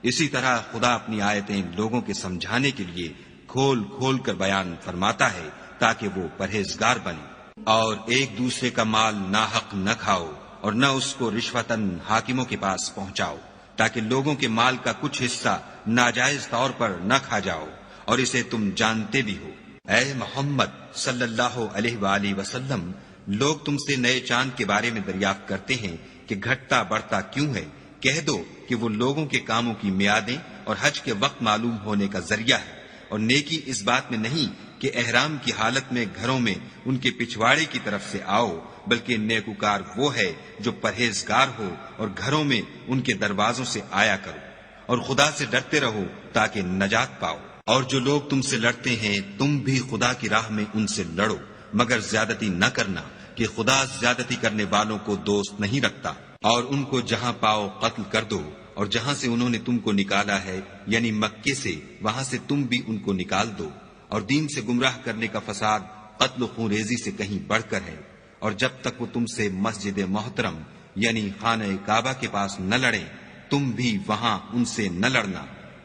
Speaker 2: اسی طرح خدا اپنی آیتیں لوگوں کے سمجھانے کے لیے کھول کھول کر بیان فرماتا ہے تاکہ وہ پرہیزگار بنے، اور ایک دوسرے کا مال ناحق نہ کھاؤ اور نہ اس کو رشوتاً حاکموں کے پاس پہنچاؤ، تاکہ لوگوں کے مال کا کچھ حصہ ناجائز طور پر نہ کھا جاؤ، اور اسے تم جانتے بھی ہو۔ اے محمد صلی اللہ علیہ وآلہ وسلم، لوگ تم سے نئے چاند کے بارے میں دریافت کرتے ہیں کہ گھٹتا بڑھتا کیوں ہے، کہہ دو کہ وہ لوگوں کے کاموں کی میعادیں اور حج کے وقت معلوم ہونے کا ذریعہ ہے، اور نیکی اس بات میں نہیں کہ احرام کی حالت میں گھروں میں ان کے پچھواڑے کی طرف سے آؤ، بلکہ نیکوکار وہ ہے جو پرہیزگار ہو اور گھروں میں ان کے دروازوں سے آیا کرو، اور خدا سے ڈرتے رہو تاکہ نجات پاؤ۔ اور جو لوگ تم سے لڑتے ہیں تم بھی خدا کی راہ میں ان سے لڑو، مگر زیادتی نہ کرنا کہ خدا زیادتی کرنے والوں کو دوست نہیں رکھتا، اور ان کو جہاں پاؤ قتل کر دو، اور جہاں سے انہوں نے تم کو نکالا ہے یعنی مکے سے، وہاں سے تم بھی ان کو نکال دو، اور دین سے گمراہ کرنے کا فساد قتل و خون ریزی سے کہیں بڑھ کر ہے، اور جب تک وہ تم سے مسجد محترم یعنی خانہ کعبہ کے پاس نہ لڑیں تم بھی وہاں ان سے نہ لڑنا،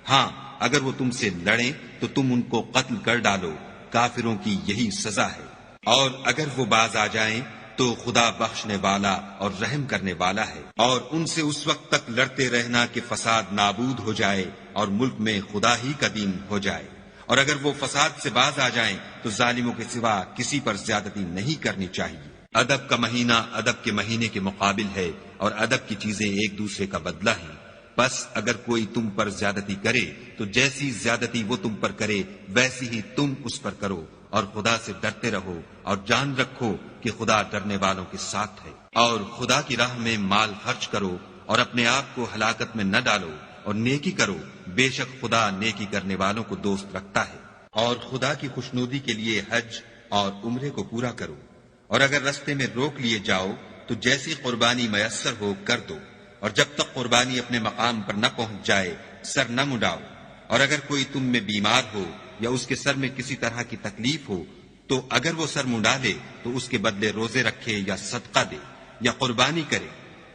Speaker 2: ہاں اگر وہ تم سے لڑیں تو تم ان کو قتل کر ڈالو، کافروں کی یہی سزا ہے، اور اگر وہ باز آ جائیں تو خدا بخشنے والا اور رحم کرنے والا ہے، اور ان سے اس وقت تک لڑتے رہنا کہ فساد نابود ہو جائے اور ملک میں خدا ہی کا دین ہو جائے، اور اگر وہ فساد سے باز آ جائیں تو ظالموں کے سوا کسی پر زیادتی نہیں کرنی چاہیے۔ ادب کا مہینہ ادب کے مہینے کے مقابل ہے، اور ادب کی چیزیں ایک دوسرے کا بدلہ ہیں، بس اگر کوئی تم پر زیادتی کرے تو جیسی زیادتی وہ تم پر کرے ویسی ہی تم اس پر کرو، اور خدا سے ڈرتے رہو اور جان رکھو کہ خدا ڈرنے والوں کے ساتھ ہے، اور خدا کی راہ میں مال خرچ کرو اور اپنے آپ کو ہلاکت میں نہ ڈالو، اور نیکی کرو، بے شک خدا نیکی کرنے والوں کو دوست رکھتا ہے، اور خدا کی خوشنودی کے لیے حج اور عمرے کو پورا کرو، اور اگر رستے میں روک لیے جاؤ تو جیسی قربانی میسر ہو کر دو، اور جب تک قربانی اپنے مقام پر نہ پہنچ جائے سر نہ مڈاؤ، اور اگر کوئی تم میں بیمار ہو یا اس کے سر میں کسی طرح کی تکلیف ہو تو اگر وہ سر منڈا لے تو اس کے بدلے روزے رکھے یا صدقہ دے یا قربانی کرے،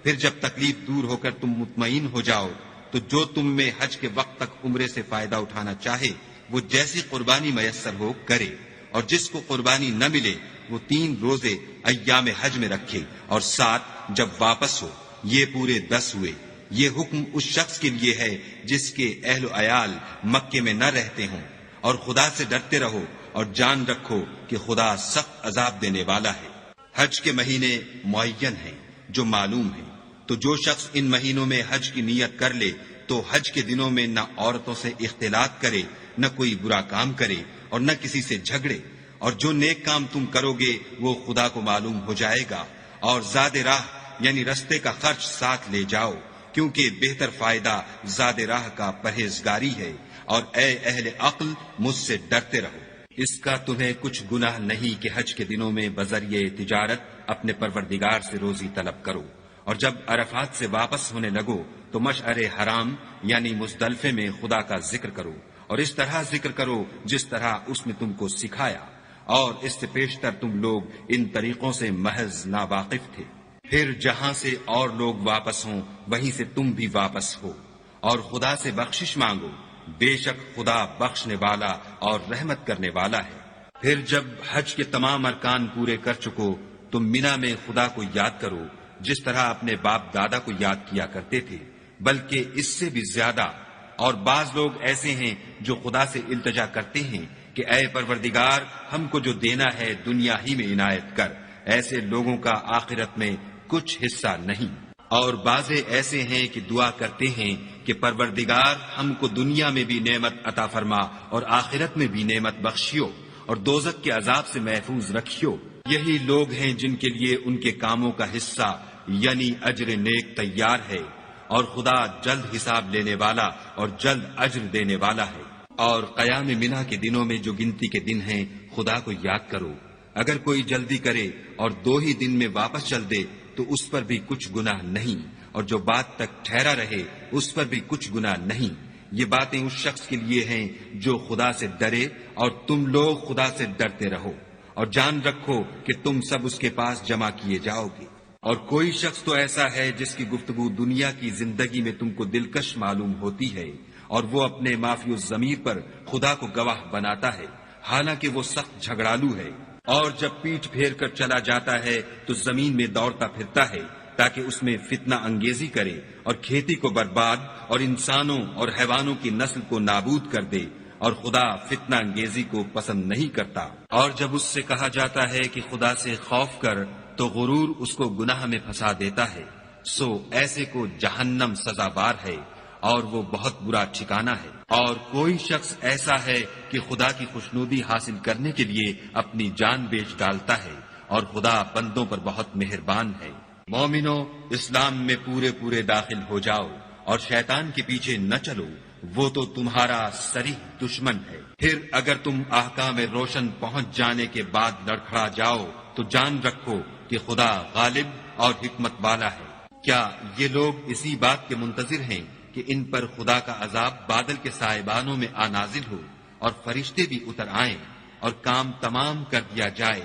Speaker 2: پھر جب تکلیف دور ہو کر تم مطمئن ہو جاؤ تو جو تم میں حج کے وقت تک عمرے سے فائدہ اٹھانا چاہے وہ جیسی قربانی میسر ہو کرے، اور جس کو قربانی نہ ملے وہ 3 روزے ایام حج میں رکھے، اور 7 جب واپس ہو، یہ پورے 10 ہوئے۔ یہ حکم اس شخص کے لیے ہے جس کے اہل و عیال مکے میں نہ رہتے ہوں، اور خدا سے ڈرتے رہو اور جان رکھو کہ خدا سخت عذاب دینے والا ہے۔ حج کے مہینے معین ہیں جو معلوم ہیں، تو جو شخص ان مہینوں میں حج کی نیت کر لے تو حج کے دنوں میں نہ عورتوں سے اختلاط کرے، نہ کوئی برا کام کرے اور نہ کسی سے جھگڑے، اور جو نیک کام تم کرو گے وہ خدا کو معلوم ہو جائے گا، اور زاد راہ یعنی رستے کا خرچ ساتھ لے جاؤ، کیونکہ بہتر فائدہ زاد راہ کا پرہیزگاری ہے، اور اے اہل عقل مجھ سے ڈرتے رہو۔ اس کا تمہیں کچھ گناہ نہیں کہ حج کے دنوں میں بذریعہ تجارت اپنے پروردگار سے روزی طلب کرو، اور جب عرفات سے واپس ہونے لگو تو مشعر حرام یعنی مزدلفے میں خدا کا ذکر کرو، اور اس طرح ذکر کرو جس طرح اس نے تم کو سکھایا، اور اس سے پیشتر تم لوگ ان طریقوں سے محض ناواقف تھے۔ پھر جہاں سے اور لوگ واپس ہوں وہیں سے تم بھی واپس ہو، اور خدا سے بخشش مانگو، بے شک خدا بخشنے والا اور رحمت کرنے والا ہے۔ پھر جب حج کے تمام ارکان پورے کر چکو تم مینا میں خدا کو یاد کرو جس طرح اپنے باپ دادا کو یاد کیا کرتے تھے، بلکہ اس سے بھی زیادہ، اور بعض لوگ ایسے ہیں جو خدا سے التجا کرتے ہیں کہ اے پروردگار ہم کو جو دینا ہے دنیا ہی میں عنایت کر، ایسے لوگوں کا آخرت میں کچھ حصہ نہیں، اور بعض ایسے ہیں کہ دعا کرتے ہیں کہ پروردگار ہم کو دنیا میں بھی نعمت عطا فرما اور آخرت میں بھی نعمت بخشیو اور دوزخ کے عذاب سے محفوظ رکھیو۔ یہی لوگ ہیں جن کے لیے ان کے کاموں کا حصہ یعنی اجر نیک تیار ہے، اور خدا جلد حساب لینے والا اور جلد اجر دینے والا ہے۔ اور قیام منا کے دنوں میں جو گنتی کے دن ہیں خدا کو یاد کرو،
Speaker 1: اگر کوئی جلدی کرے اور 2 ہی دن میں واپس چل دے تو اس پر بھی کچھ گناہ نہیں، اور جو بات تک ٹھہرا رہے اس پر بھی کچھ گناہ نہیں۔ یہ باتیں اس شخص کے لیے ہیں جو خدا سے ڈرے، اور تم لوگ خدا سے ڈرتے رہو، اور جان رکھو کہ تم سب اس کے پاس جمع کیے جاؤ گے۔ اور کوئی شخص تو ایسا ہے جس کی گفتگو دنیا کی زندگی میں تم کو دلکش معلوم ہوتی ہے، اور وہ اپنے معافی الضمیر پر خدا کو گواہ بناتا ہے، حالانکہ وہ سخت جھگڑالو ہے، اور جب پیٹھ پھیر کر چلا جاتا ہے تو زمین میں دوڑتا پھرتا ہے تاکہ اس میں فتنہ انگیزی کرے اور کھیتی کو برباد اور انسانوں اور حیوانوں کی نسل کو نابود کر دے، اور خدا فتنہ انگیزی کو پسند نہیں کرتا۔ اور جب اس سے کہا جاتا ہے کہ خدا سے خوف کر تو غرور اس کو گناہ میں پھنسا دیتا ہے، سو ایسے کو جہنم سزاوار ہے، اور وہ بہت برا ٹھکانہ ہے۔ اور کوئی شخص ایسا ہے کہ خدا کی خوشنودی حاصل کرنے کے لیے اپنی جان بیچ ڈالتا ہے، اور خدا بندوں پر بہت مہربان ہے۔ مومنو، اسلام میں پورے داخل ہو جاؤ اور شیطان کے پیچھے نہ چلو، وہ تو تمہارا صریح دشمن ہے۔ پھر اگر تم احکام روشن پہنچ جانے کے بعد لڑکھڑا جاؤ تو جان رکھو کہ خدا غالب اور حکمت والا ہے۔ کیا یہ لوگ اسی بات کے منتظر ہیں کہ ان پر خدا کا عذاب بادل کے سائبانوں میں نازل ہو اور فرشتے بھی اتر آئیں اور کام تمام کر دیا جائے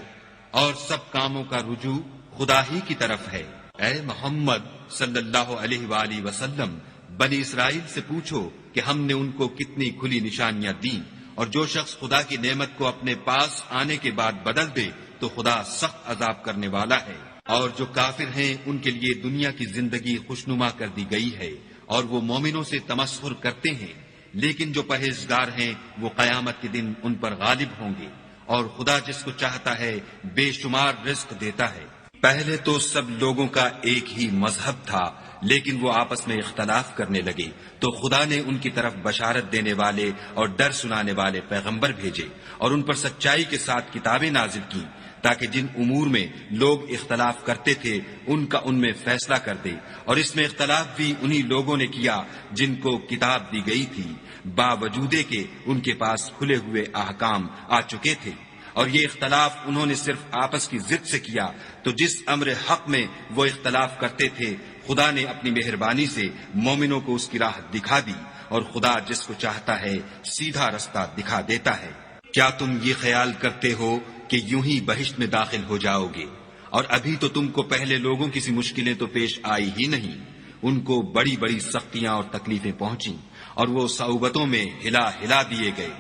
Speaker 1: اور سب کاموں کا رجوع خدا ہی کی طرف ہے؟ اے محمد صلی اللہ علیہ وآلہ وسلم، بنی اسرائیل سے پوچھو کہ ہم نے ان کو کتنی کھلی نشانیاں دیں، اور جو شخص خدا کی نعمت کو اپنے پاس آنے کے بعد بدل دے تو خدا سخت عذاب کرنے والا ہے۔ اور جو کافر ہیں ان کے لیے دنیا کی زندگی خوشنما کر دی گئی ہے، اور وہ مومنوں سے تمسخر کرتے ہیں، لیکن جو پرہیزگار ہیں وہ قیامت کے دن ان پر غالب ہوں گے، اور خدا جس کو چاہتا ہے بے شمار رزق دیتا ہے۔ پہلے تو سب لوگوں کا ایک ہی مذہب تھا، لیکن وہ آپس میں اختلاف کرنے لگے تو خدا نے ان کی طرف بشارت دینے والے اور ڈر سنانے والے پیغمبر بھیجے، اور ان پر سچائی کے ساتھ کتابیں نازل کی، تاکہ جن امور میں لوگ اختلاف کرتے تھے ان کا ان میں فیصلہ کر دے۔ اور اس میں اختلاف بھی انہی لوگوں نے کیا جن کو کتاب دی گئی تھی، باوجود کہ ان کے پاس کھلے ہوئے احکام آ چکے تھے، اور یہ اختلاف انہوں نے صرف آپس کی ضد سے کیا۔ تو جس امر حق میں وہ اختلاف کرتے تھے خدا نے اپنی مہربانی سے مومنوں کو اس کی راہ دکھا دی، اور خدا جس کو چاہتا ہے سیدھا رستہ دکھا دیتا ہے۔ کیا تم یہ خیال کرتے ہو کہ یوں ہی بہشت میں داخل ہو جاؤ گے؟ اور ابھی تو تم کو پہلے لوگوں کی سی مشکلیں تو پیش آئی ہی نہیں، ان کو بڑی بڑی سختیاں اور تکلیفیں پہنچیں، اور وہ صعوبتوں میں ہلا دیے گئے،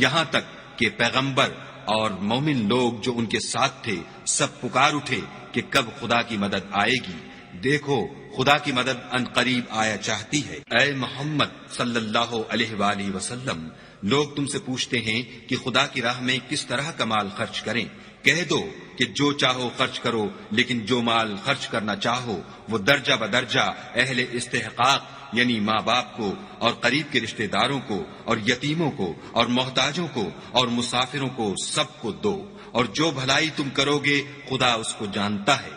Speaker 1: یہاں تک کہ پیغمبر اور مومن لوگ جو ان کے ساتھ تھے سب پکار اٹھے کہ کب خدا کی مدد آئے گی۔ دیکھو خدا کی مدد ان قریب آیا چاہتی ہے۔ اے محمد صلی اللہ علیہ وآلہ وسلم، لوگ تم سے پوچھتے ہیں کہ خدا کی راہ میں کس طرح کا مال خرچ کریں۔ کہہ دو کہ جو چاہو خرچ کرو، لیکن جو مال خرچ کرنا چاہو وہ درجہ بدرجہ اہل استحقاق یعنی ماں باپ کو اور قریب کے رشتہ داروں کو اور یتیموں کو اور محتاجوں کو اور مسافروں کو سب کو دو، اور جو بھلائی تم کرو گے خدا اس کو جانتا ہے۔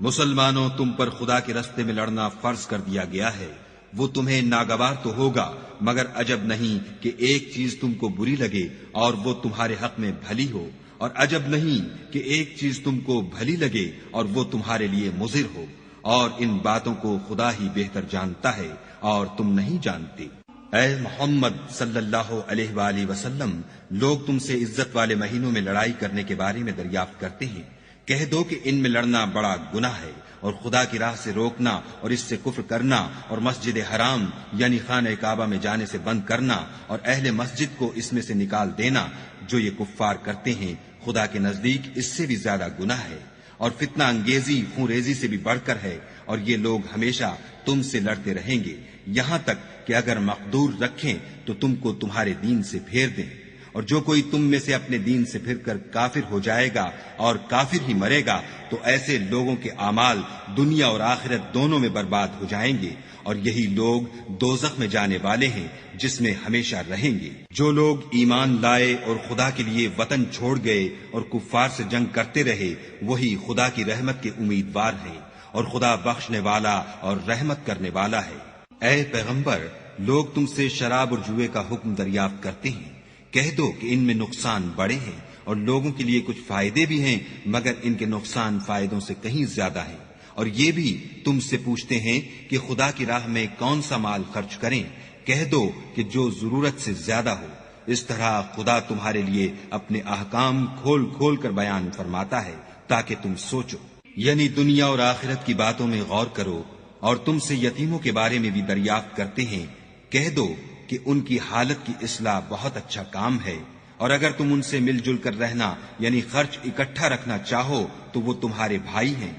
Speaker 1: مسلمانوں، تم پر خدا کے راستے میں لڑنا فرض کر دیا گیا ہے، وہ تمہیں ناگوار تو ہوگا، مگر عجب نہیں کہ ایک چیز تم کو بری لگے اور وہ تمہارے حق میں بھلی ہو، اور عجب نہیں کہ ایک چیز تم کو بھلی لگے اور وہ تمہارے لیے مضر ہو، اور ان باتوں کو خدا ہی بہتر جانتا ہے اور تم نہیں جانتے۔ اے محمد صلی اللہ علیہ وآلہ وسلم، لوگ تم سے عزت والے مہینوں میں لڑائی کرنے کے بارے میں دریافت کرتے ہیں۔ کہہ دو کہ ان میں لڑنا بڑا گناہ ہے، اور خدا کی راہ سے روکنا اور اس سے کفر کرنا اور مسجد حرام یعنی خانہ کعبہ میں جانے سے بند کرنا اور اہل مسجد کو اس میں سے نکال دینا، جو یہ کفار کرتے ہیں خدا کے نزدیک اس سے بھی زیادہ گناہ ہے، اور فتنہ انگیزی خون ریزی سے بھی بڑھ کر ہے، اور یہ لوگ ہمیشہ تم سے لڑتے رہیں گے یہاں تک کہ اگر مقدور رکھیں تو تم کو تمہارے دین سے پھیر دیں، اور جو کوئی تم میں سے اپنے دین سے پھر کر کافر ہو جائے گا اور کافر ہی مرے گا تو ایسے لوگوں کے اعمال دنیا اور آخرت دونوں میں برباد ہو جائیں گے، اور یہی لوگ دوزخ میں جانے والے ہیں جس میں ہمیشہ رہیں گے۔ جو لوگ ایمان لائے اور خدا کے لیے وطن چھوڑ گئے اور کفار سے جنگ کرتے رہے وہی خدا کی رحمت کے امیدوار ہیں، اور خدا بخشنے والا اور رحمت کرنے والا ہے۔ اے پیغمبر، لوگ تم سے شراب اور جوئے کا حکم دریافت کرتے ہیں، کہہ دو کہ ان میں نقصان بڑے ہیں
Speaker 2: اور لوگوں کے لیے کچھ فائدے بھی ہیں، مگر ان کے نقصان فائدوں سے کہیں زیادہ ہیں۔ اور یہ بھی تم سے پوچھتے ہیں کہ خدا کی راہ میں کون سا مال خرچ کریں، کہہ دو کہ جو ضرورت سے زیادہ ہو۔ اس طرح خدا تمہارے لیے اپنے احکام کھول کھول کر بیان فرماتا ہے تاکہ تم سوچو، یعنی دنیا اور آخرت کی باتوں میں غور کرو۔ اور تم سے یتیموں کے بارے میں بھی دریافت کرتے ہیں، کہہ دو کہ ان کی حالت کی اصلاح بہت اچھا کام ہے، اور اگر تم ان سے مل جل کر رہنا یعنی خرچ اکٹھا رکھنا چاہو تو وہ تمہارے بھائی ہیں،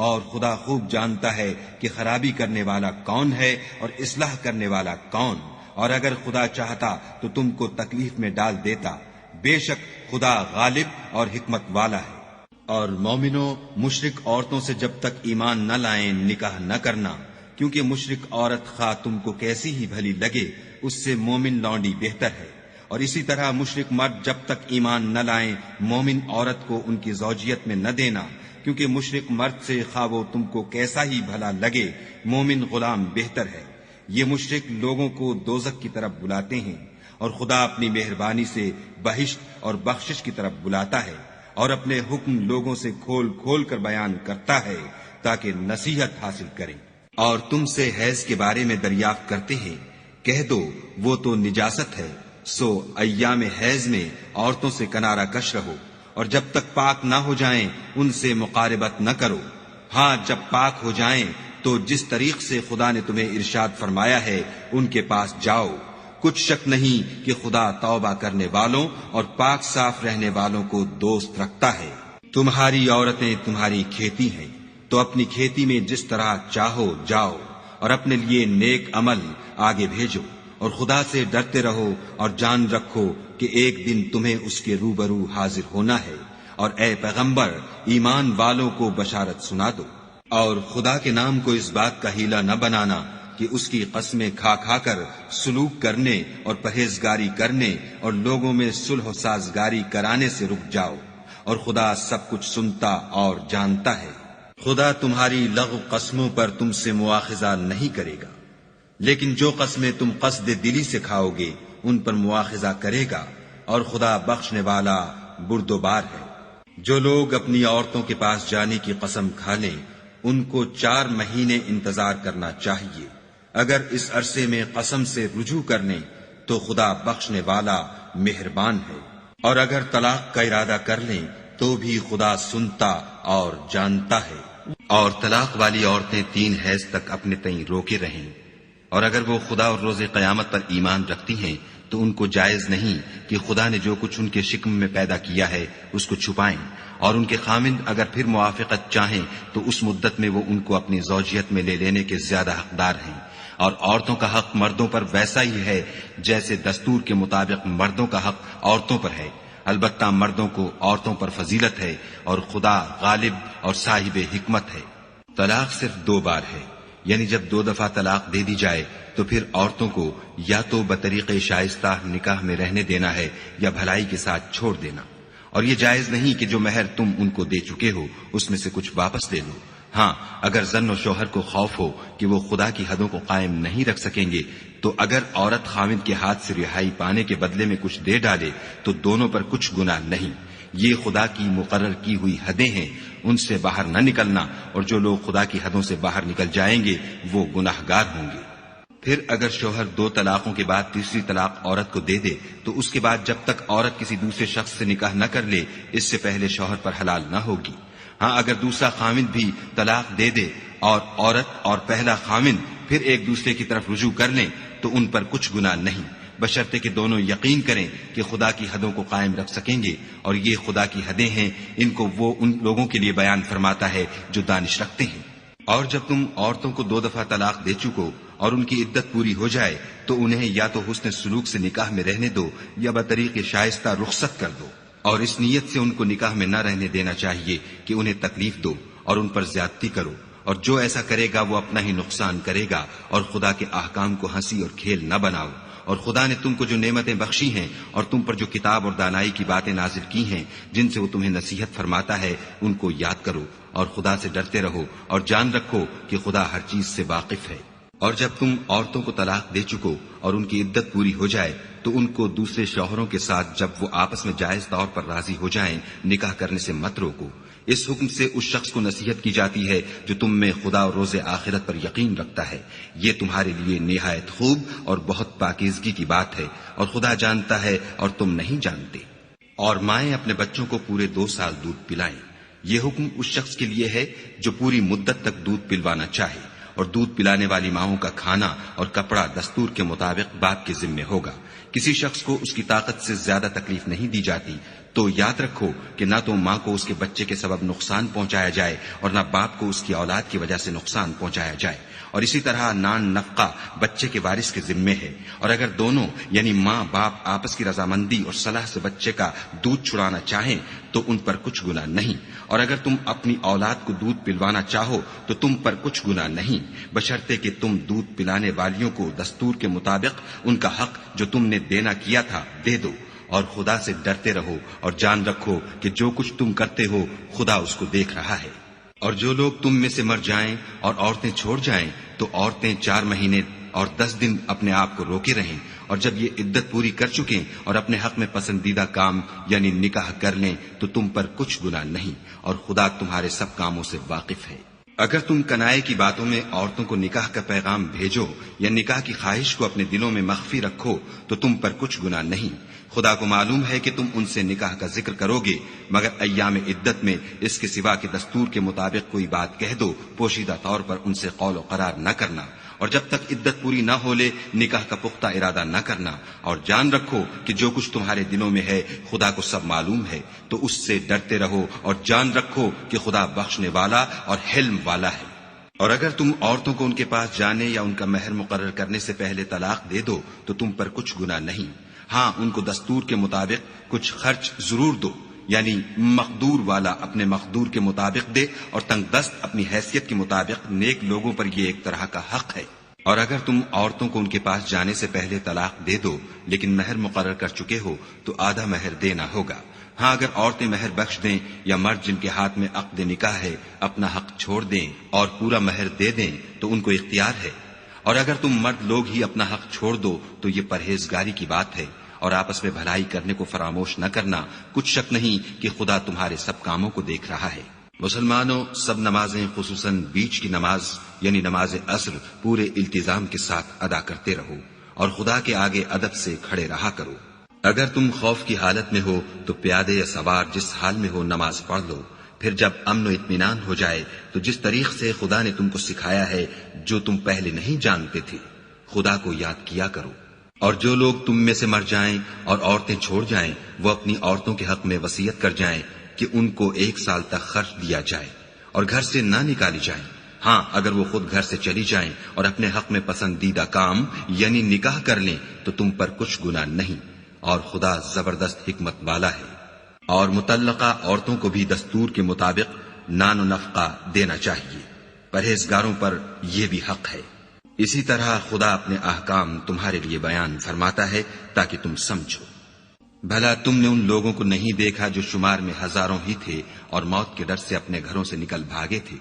Speaker 2: اور خدا خوب جانتا ہے کہ خرابی کرنے والا کون ہے اور اصلاح کرنے والا کون۔ اور اگر خدا چاہتا تو تم کو تکلیف میں ڈال دیتا، بے شک خدا غالب اور حکمت والا ہے۔ اور مومنوں، مشرک عورتوں سے جب تک ایمان نہ لائیں نکاح نہ کرنا، کیونکہ مشرک عورت خواہ تم کو کیسی ہی بھلی لگے اس سے مومن لونڈی بہتر ہے۔ اور اسی طرح مشرک مرد جب تک ایمان نہ لائیں مومن عورت کو ان کی زوجیت میں نہ دینا، کیونکہ مشرک مرد سے خواہ وہ تم کو کیسا ہی بھلا لگے مومن غلام بہتر ہے۔ یہ مشرک لوگوں کو دوزخ کی طرف بلاتے ہیں، اور خدا اپنی مہربانی سے بہشت اور بخشش کی طرف بلاتا ہے، اور اپنے حکم لوگوں سے کھول کھول کر بیان کرتا ہے تاکہ نصیحت حاصل کریں۔ اور تم سے حیض کے بارے میں دریافت کرتے ہیں، کہہ دو وہ تو نجاست ہے، سو ایام حیض میں عورتوں سے کنارہ کش رہو، اور جب تک پاک نہ ہو جائیں ان سے مقاربت نہ کرو۔ ہاں جب پاک ہو جائیں تو جس طریق سے خدا نے تمہیں ارشاد فرمایا ہے ان کے پاس جاؤ۔ کچھ شک نہیں کہ خدا توبہ کرنے والوں اور پاک صاف رہنے والوں کو دوست رکھتا ہے۔ تمہاری عورتیں تمہاری کھیتی ہیں، تو اپنی کھیتی میں جس طرح چاہو جاؤ، اور اپنے لیے نیک عمل آگے بھیجو، اور خدا سے ڈرتے رہو، اور جان رکھو کہ ایک دن تمہیں اس کے روبرو حاضر ہونا ہے۔ اور اے پیغمبر، ایمان والوں کو بشارت سنا دو، اور خدا کے نام کو اس بات کا ہیلہ نہ بنانا کہ اس کی قسمیں کھا کھا کر سلوک کرنے اور پرہیزگاری کرنے اور لوگوں میں صلح و سازگاری کرانے سے رک جاؤ، اور خدا سب کچھ سنتا اور جانتا ہے۔ خدا تمہاری لغو قسموں پر تم سے مواخذہ نہیں کرے گا، لیکن جو قسمیں تم قصد دلی سے کھاؤ گے ان پر مواخذہ کرے گا، اور خدا بخشنے والا بردبار ہے۔ جو لوگ اپنی عورتوں کے پاس جانے کی قسم کھا لیں ان کو 4 مہینے انتظار کرنا چاہیے۔ اگر اس عرصے میں قسم سے رجوع کر لیں تو خدا بخشنے والا مہربان ہے، اور اگر طلاق کا ارادہ کر لیں تو بھی خدا سنتا اور جانتا ہے۔ اور طلاق والی عورتیں 3 حیض تک اپنے تئیں روکے رہیں، اور اگر وہ خدا اور روز قیامت پر ایمان رکھتی ہیں تو ان کو جائز نہیں کہ خدا نے جو کچھ ان کے شکم میں پیدا کیا ہے اس کو چھپائیں، اور ان کے خامند اگر پھر موافقت چاہیں تو اس مدت میں وہ ان کو اپنی زوجیت میں لے لینے کے زیادہ حقدار ہیں۔ اور عورتوں کا حق مردوں پر ویسا ہی ہے جیسے دستور کے مطابق مردوں کا حق عورتوں پر ہے، البتہ مردوں کو عورتوں پر فضیلت ہے، اور خدا غالب اور صاحب حکمت ہے۔ طلاق صرف 2 بار ہے، یعنی جب 2 دفعہ طلاق دے دی جائے تو پھر عورتوں کو یا تو بطریق شائستہ نکاح میں رہنے دینا ہے یا بھلائی کے ساتھ چھوڑ دینا، اور یہ جائز نہیں کہ جو مہر تم ان کو دے چکے ہو اس میں سے کچھ واپس لے لو۔ ہاں اگر زن و شوہر کو خوف ہو کہ وہ خدا کی حدوں کو قائم نہیں رکھ سکیں گے تو اگر عورت خاوند کے ہاتھ سے رہائی پانے کے بدلے میں کچھ دے ڈالے تو دونوں پر کچھ گناہ نہیں۔ یہ خدا کی مقرر کی ہوئی حدیں ہیں، ان سے باہر نہ نکلنا، اور جو لوگ خدا کی حدوں سے باہر نکل جائیں گے وہ گناہگار ہوں گے۔ پھر اگر شوہر 2 طلاقوں کے بعد تیسری طلاق عورت کو دے دے تو اس کے بعد جب تک عورت کسی دوسرے شخص سے نکاح نہ کر لے اس سے پہلے شوہر پر حلال نہ ہوگی۔ ہاں اگر دوسرا خامند بھی طلاق دے دے اور عورت اور پہلا خامند پھر ایک دوسرے کی طرف رجوع کر لیں تو ان پر کچھ گناہ نہیں، بشرطے کہ دونوں یقین کریں کہ خدا کی حدوں کو قائم رکھ سکیں گے، اور یہ خدا کی حدیں ہیں، ان کو وہ ان لوگوں کے لیے بیان فرماتا ہے جو دانش رکھتے ہیں۔ اور جب تم عورتوں کو 2 دفعہ طلاق دے چکو اور ان کی عدت پوری ہو جائے تو انہیں یا تو حسن سلوک سے نکاح میں رہنے دو یا بطریق شائستہ رخصت کر دو، اور اس نیت سے ان کو نکاح میں نہ رہنے دینا چاہیے کہ انہیں تکلیف دو اور ان پر زیادتی کرو، اور جو ایسا کرے گا وہ اپنا ہی نقصان کرے گا، اور خدا کے احکام کو ہنسی اور کھیل نہ بناؤ۔ اور خدا نے تم کو جو نعمتیں بخشی ہیں اور تم پر جو کتاب اور دانائی کی باتیں نازل کی ہیں جن سے وہ تمہیں نصیحت فرماتا ہے ان کو یاد کرو، اور خدا سے ڈرتے رہو، اور جان رکھو کہ خدا ہر چیز سے واقف ہے۔ اور جب تم عورتوں کو طلاق دے چکو اور ان کی عدت پوری ہو جائے تو ان کو دوسرے شوہروں کے ساتھ جب وہ آپس میں جائز طور پر راضی ہو جائیں نکاح کرنے سے مت روکو۔ اس حکم سے اس شخص کو نصیحت کی جاتی ہے جو تم میں خدا اور روز آخرت پر یقین رکھتا ہے، یہ تمہارے لیے نہایت خوب اور بہت پاکیزگی کی بات ہے، اور خدا جانتا ہے اور تم نہیں جانتے۔ اور مائیں اپنے بچوں کو پورے 2 سال دودھ پلائیں۔ یہ حکم اس شخص کے لیے ہے جو پوری مدت تک دودھ پلوانا چاہے، اور دودھ پلانے والی ماؤں کا کھانا اور کپڑا دستور کے مطابق باپ کے ذمے ہوگا۔ کسی شخص کو اس کی طاقت سے زیادہ تکلیف نہیں دی جاتی، تو یاد رکھو کہ نہ تو ماں کو اس کے بچے کے سبب نقصان پہنچایا جائے اور نہ باپ کو اس کی اولاد کی وجہ سے نقصان پہنچایا جائے، اور اسی طرح نان نفقہ بچے کے وارث کے ذمے ہے، اور اگر دونوں یعنی ماں باپ آپس کی رضامندی اور صلاح سے بچے کا دودھ چھڑانا چاہیں تو ان پر کچھ گناہ نہیں، اور اگر تم اپنی اولاد کو دودھ پلوانا چاہو تو تم پر کچھ گناہ نہیں، بشرطے کہ تم دودھ پلانے والیوں کو دستور کے مطابق ان کا حق جو تم نے دینا کیا تھا دے دو، اور خدا سے ڈرتے رہو اور جان رکھو کہ جو کچھ تم کرتے ہو خدا اس کو دیکھ رہا ہے۔ اور جو لوگ تم میں سے مر جائیں اور عورتیں چھوڑ جائیں تو عورتیں 4 مہینے اور 10 دن اپنے آپ کو روکے رہیں، اور جب یہ عدت پوری کر چکیں اور اپنے حق میں پسندیدہ کام یعنی نکاح کر لیں تو تم پر کچھ گناہ نہیں، اور خدا تمہارے سب کاموں سے واقف ہے۔ اگر تم کنائے کی باتوں میں عورتوں کو نکاح کا پیغام بھیجو یا نکاح کی خواہش کو اپنے دلوں میں مخفی رکھو تو تم پر کچھ گناہ نہیں، خدا کو معلوم ہے کہ تم ان سے نکاح کا ذکر کرو گے، مگر ایام عدت میں اس کے سوا کہ دستور کے مطابق کوئی بات کہہ دو، پوشیدہ طور پر ان سے قول و قرار نہ کرنا، اور جب تک عدت پوری نہ ہو لے نکاح کا پختہ ارادہ نہ کرنا، اور جان رکھو کہ جو کچھ تمہارے دلوں میں ہے خدا کو سب معلوم ہے، تو اس سے ڈرتے رہو اور جان رکھو کہ خدا بخشنے والا اور حلم والا ہے۔ اور اگر تم عورتوں کو ان کے پاس جانے یا ان کا مہر مقرر کرنے سے پہلے طلاق دے دو تو تم پر کچھ گناہ نہیں، ہاں ان کو دستور کے مطابق کچھ خرچ ضرور دو، یعنی مقدور والا اپنے مقدور کے مطابق دے اور تنگ دست اپنی حیثیت کے مطابق، نیک لوگوں پر یہ ایک طرح کا حق ہے۔ اور اگر تم عورتوں کو ان کے پاس جانے سے پہلے طلاق دے دو لیکن مہر مقرر کر چکے ہو تو آدھا مہر دینا ہوگا، ہاں اگر عورتیں مہر بخش دیں یا مرد جن کے ہاتھ میں عقد نکاح ہے اپنا حق چھوڑ دیں اور پورا مہر دے دیں تو ان کو اختیار ہے، اور اگر تم مرد لوگ ہی اپنا حق چھوڑ دو تو یہ پرہیزگاری کی بات ہے، اور آپس میں بھلائی کرنے کو فراموش نہ کرنا، کچھ شک نہیں کہ خدا تمہارے سب کاموں کو دیکھ رہا ہے۔ مسلمانوں، سب نمازیں خصوصاً بیچ کی نماز یعنی نماز عصر پورے التزام کے ساتھ ادا کرتے رہو، اور خدا کے آگے ادب سے کھڑے رہا کرو۔ اگر تم خوف کی حالت میں ہو تو پیادے یا سوار جس حال میں ہو نماز پڑھ لو، پھر جب امن و اطمینان ہو جائے تو جس طریق سے خدا نے تم کو سکھایا ہے جو تم پہلے نہیں جانتے تھے خدا کو یاد کیا کرو۔ اور جو لوگ تم میں سے مر جائیں اور عورتیں چھوڑ جائیں وہ اپنی عورتوں کے حق میں وصیت کر جائیں کہ ان کو 1 سال تک خرچ دیا جائے اور گھر سے نہ نکالی جائیں، ہاں اگر وہ خود گھر سے چلی جائیں اور اپنے حق میں پسندیدہ کام یعنی نکاح کر لیں تو تم پر کچھ گناہ نہیں، اور خدا زبردست حکمت والا ہے۔ اور مطلقہ عورتوں کو بھی دستور کے مطابق نان و نفقہ دینا چاہیے، پرہیزگاروں پر یہ بھی حق ہے۔ اسی طرح خدا اپنے احکام تمہارے لیے بیان فرماتا ہے تاکہ تم سمجھو۔ بھلا تم نے ان لوگوں کو نہیں دیکھا جو شمار میں ہزاروں ہی تھے اور موت کے ڈر سے اپنے گھروں سے نکل بھاگے تھے،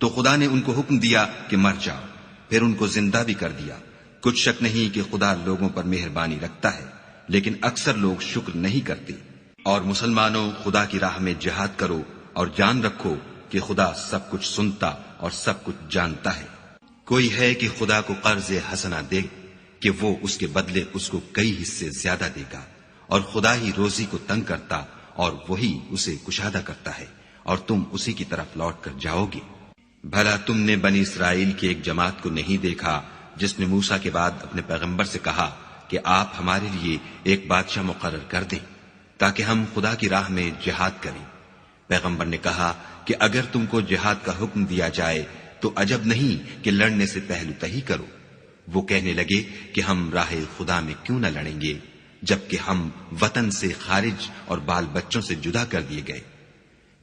Speaker 2: تو خدا نے ان کو حکم دیا کہ مر جاؤ، پھر ان کو زندہ بھی کر دیا۔ کچھ شک نہیں کہ خدا لوگوں پر مہربانی رکھتا ہے، لیکن اکثر لوگ شکر نہیں کرتے۔ اور مسلمانوں، خدا کی راہ میں جہاد کرو اور جان رکھو کہ خدا سب کچھ سنتا اور سب کچھ جانتا ہے۔ کوئی ہے کہ خدا کو قرض حسنہ دے کہ وہ اس کے بدلے اس کو کئی حصے زیادہ دے گا، اور خدا ہی روزی کو تنگ کرتا اور وہی اسے کشادہ کرتا ہے، اور تم اسی کی طرف لوٹ کر جاؤ گے۔ بھلا تم نے بنی اسرائیل کی ایک جماعت کو نہیں دیکھا جس نے موسیٰ کے بعد اپنے پیغمبر سے کہا کہ آپ ہمارے لیے ایک بادشاہ مقرر کر دیں تاکہ ہم خدا کی راہ میں جہاد کریں۔ پیغمبر نے کہا کہ اگر تم کو جہاد کا حکم دیا جائے تو عجب نہیں کہ لڑنے سے پہلو تہی کرو۔ وہ کہنے لگے کہ ہم راہ خدا میں کیوں نہ لڑیں گے جبکہ ہم وطن سے خارج اور بال بچوں سے جدا کر دیے گئے۔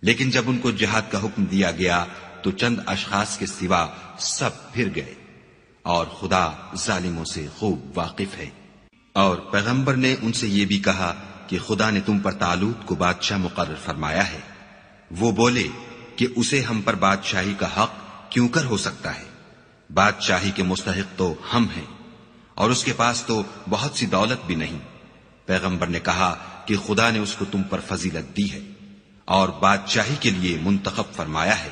Speaker 2: لیکن جب ان کو جہاد کا حکم دیا گیا تو چند اشخاص کے سوا سب پھر گئے، اور خدا ظالموں سے خوب واقف ہے۔ اور پیغمبر نے ان سے یہ بھی کہا کہ خدا نے تم پر طالوت کو بادشاہ مقرر فرمایا ہے۔ وہ بولے کہ اسے ہم پر بادشاہی کا حق کیوں کر ہو سکتا ہے؟ بادشاہی کے مستحق تو ہم ہیں اور اس کے پاس تو بہت سی دولت بھی نہیں۔ پیغمبر نے کہا کہ خدا نے اس کو تم پر فضیلت دی ہے اور بادشاہی کے لیے منتخب فرمایا ہے۔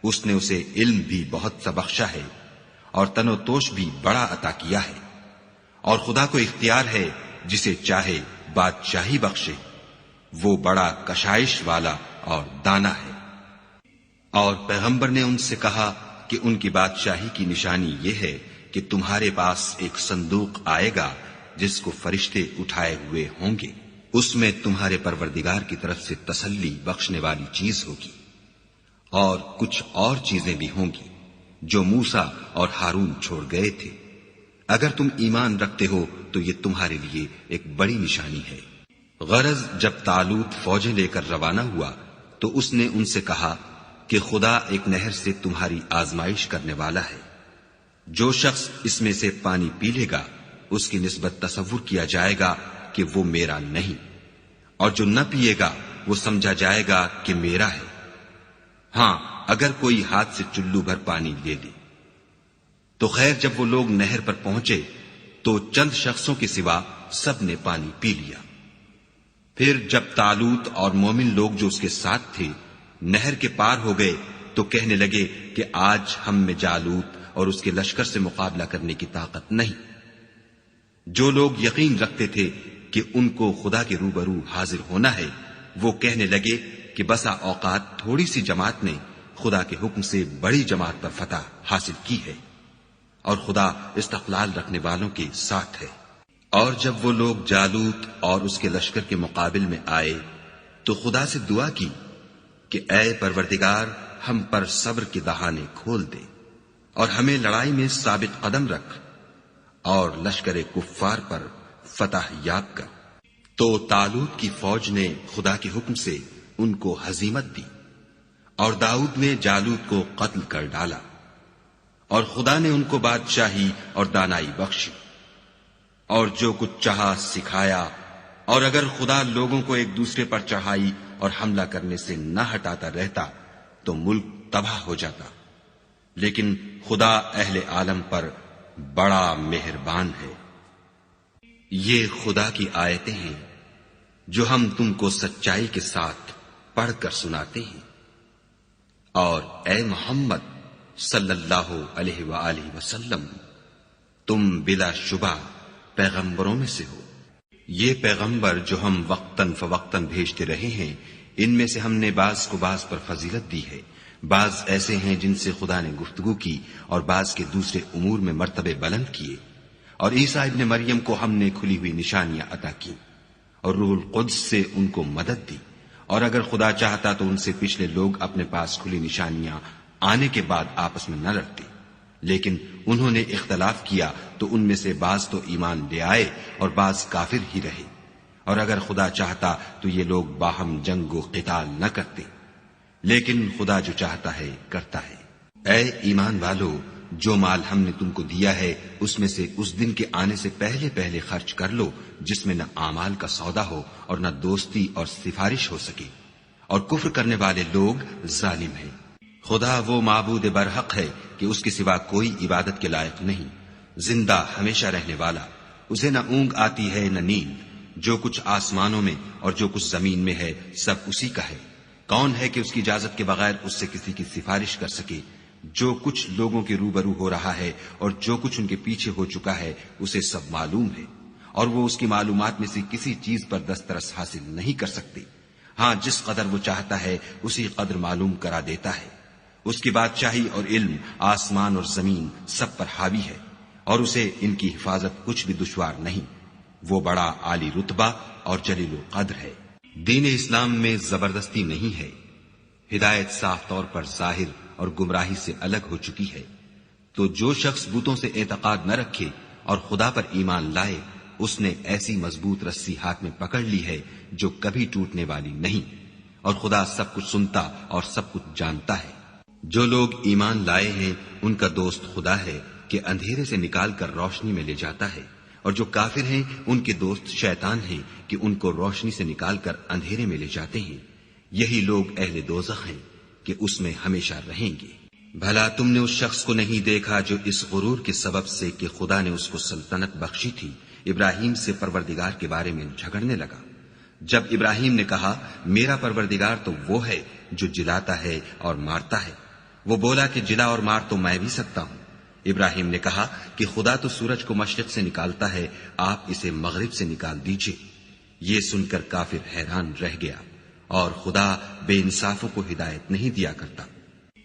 Speaker 2: اس نے اسے علم بھی بہت سا بخشا ہے اور تن و توش بھی بڑا عطا کیا ہے، اور خدا کو اختیار ہے جسے چاہے بادشاہی بخشے، وہ بڑا کشائش والا اور دانا ہے۔ اور پیغمبر نے ان سے کہا کہ ان کی بادشاہی کی نشانی یہ ہے کہ تمہارے پاس ایک صندوق آئے گا جس کو فرشتے اٹھائے ہوئے ہوں گے، اس میں تمہارے پروردگار کی طرف سے تسلی بخشنے والی چیز ہوگی، اور کچھ اور چیزیں بھی ہوں گی جو موسیٰ اور ہارون چھوڑ گئے تھے۔ اگر تم ایمان رکھتے ہو تو یہ تمہارے لیے ایک بڑی نشانی ہے۔ غرض جب طالوت فوجیں لے کر روانہ ہوا تو اس نے ان سے کہا کہ خدا ایک نہر سے تمہاری آزمائش کرنے والا ہے، جو شخص اس میں سے پانی پی لے گا اس کی نسبت تصور کیا جائے گا کہ وہ میرا نہیں، اور جو نہ پیے گا وہ سمجھا جائے گا کہ میرا ہے۔ ہاں اگر کوئی ہاتھ سے چلو بھر پانی لے لے تو خیر، جب وہ لوگ نہر پر پہنچے تو چند شخصوں کے سوا سب نے پانی پی لیا۔ پھر جب طالوت اور مومن لوگ جو اس کے ساتھ تھے نہر کے پار ہو گئے تو کہنے لگے کہ آج ہم میں جالوت اور اس کے لشکر سے مقابلہ کرنے کی طاقت نہیں۔ جو لوگ یقین رکھتے تھے کہ ان کو خدا کے روبرو حاضر ہونا ہے وہ کہنے لگے کہ بسا اوقات تھوڑی سی جماعت نے خدا کے حکم سے بڑی جماعت پر فتح حاصل کی ہے، اور خدا استقلال رکھنے والوں کے ساتھ ہے۔ اور جب وہ لوگ جالوت اور اس کے لشکر کے مقابل میں آئے تو خدا سے دعا کی کہ اے پروردگار ہم پر صبر کے دہانے کھول دے اور ہمیں لڑائی میں ثابت قدم رکھ اور لشکر کفار پر فتح یاب کر۔ تو طالوت کی فوج نے خدا کے حکم سے ان کو ہزیمت دی، اور داؤد نے جالوت کو قتل کر ڈالا، اور خدا نے ان کو بادشاہی اور دانائی بخشی، اور جو کچھ چاہا سکھایا۔ اور اگر خدا لوگوں کو ایک دوسرے پر چڑھائی اور حملہ کرنے سے نہ ہٹاتا رہتا تو ملک تباہ ہو جاتا، لیکن خدا اہل عالم پر بڑا مہربان ہے۔ یہ خدا کی آیتیں ہیں جو ہم تم کو سچائی کے ساتھ پڑھ کر سناتے ہیں، اور اے محمد صلی اللہ علیہ وآلہ وسلم تم بلا شبہ پیغمبروں میں سے ہو۔ یہ پیغمبر جو ہم وقتاً فوقتاً بھیجتے رہے ہیں ان میں سے ہم نے بعض کو بعض پر فضیلت دی ہے، بعض ایسے ہیں جن سے خدا نے گفتگو کی اور بعض کے دوسرے امور میں مرتبے بلند کیے، اور عیسیٰ ابن مریم کو ہم نے کھلی ہوئی نشانیاں عطا کی اور روح القدس سے ان کو مدد دی، اور اگر خدا چاہتا تو ان سے پچھلے لوگ اپنے پاس کھلی نشانیاں آنے کے بعد آپس میں نہ لڑتے، لیکن انہوں نے اختلاف کیا تو ان میں سے بعض تو ایمان لے آئے اور بعض کافر ہی رہے، اور اگر خدا چاہتا تو یہ لوگ باہم جنگ و قتال نہ کرتے، لیکن خدا جو چاہتا ہے کرتا ہے۔ اے ایمان والو، جو مال ہم نے تم کو دیا ہے اس میں سے اس دن کے آنے سے پہلے پہلے خرچ کر لو جس میں نہ اعمال کا سودا ہو اور نہ دوستی اور سفارش ہو سکے، اور کفر کرنے والے لوگ ظالم ہیں۔ خدا وہ معبود برحق ہے کہ اس کے سوا کوئی عبادت کے لائق نہیں، زندہ ہمیشہ رہنے والا، اسے نہ اونگ آتی ہے نہ نیند، جو کچھ آسمانوں میں اور جو کچھ زمین میں ہے سب اسی کا ہے۔ کون ہے کہ اس کی اجازت کے بغیر اس سے کسی کی سفارش کر سکے؟ جو کچھ لوگوں کے روبرو ہو رہا ہے اور جو کچھ ان کے پیچھے ہو چکا ہے اسے سب معلوم ہے، اور وہ اس کی معلومات میں سے کسی چیز پر دسترس حاصل نہیں کر سکتے۔ ہاں جس قدر وہ چاہتا ہے اسی قدر معلوم کرا دیتا ہے۔ اس کی بادشاہی اور علم آسمان اور زمین سب پر حاوی ہے، اور اسے ان کی حفاظت کچھ بھی دشوار نہیں۔ وہ بڑا عالی رتبہ اور جلیل القدر ہے۔ دین اسلام میں زبردستی نہیں ہے، ہدایت صاف طور پر ظاہر اور گمراہی سے الگ ہو چکی ہے۔ تو جو شخص بتوں سے اعتقاد نہ رکھے اور خدا پر ایمان لائے اس نے ایسی مضبوط رسی ہاتھ میں پکڑ لی ہے جو کبھی ٹوٹنے والی نہیں، اور خدا سب کچھ سنتا اور سب کچھ جانتا ہے۔ جو لوگ ایمان لائے ہیں ان کا دوست خدا ہے کہ اندھیرے سے نکال کر روشنی میں لے جاتا ہے، اور جو کافر ہیں ان کے دوست شیطان ہیں کہ ان کو روشنی سے نکال کر اندھیرے میں لے جاتے ہیں۔ یہی لوگ اہل دوزخ ہیں کہ اس میں ہمیشہ رہیں گے۔
Speaker 1: بھلا تم نے اس شخص کو نہیں دیکھا جو اس غرور کے سبب سے کہ خدا نے اس کو سلطنت بخشی تھی ابراہیم سے پروردگار کے بارے میں جھگڑنے لگا؟ جب ابراہیم نے کہا میرا پروردگار تو وہ ہے جو جلاتا ہے اور مارتا ہے، وہ بولا کہ جلا اور مار تو میں بھی سکتا ہوں۔ ابراہیم نے کہا کہ خدا تو سورج کو مشرق سے نکالتا ہے، آپ اسے مغرب سے نکال دیجئے۔ یہ سن کر کافر حیران رہ گیا، اور خدا بے انصافوں کو ہدایت نہیں دیا کرتا۔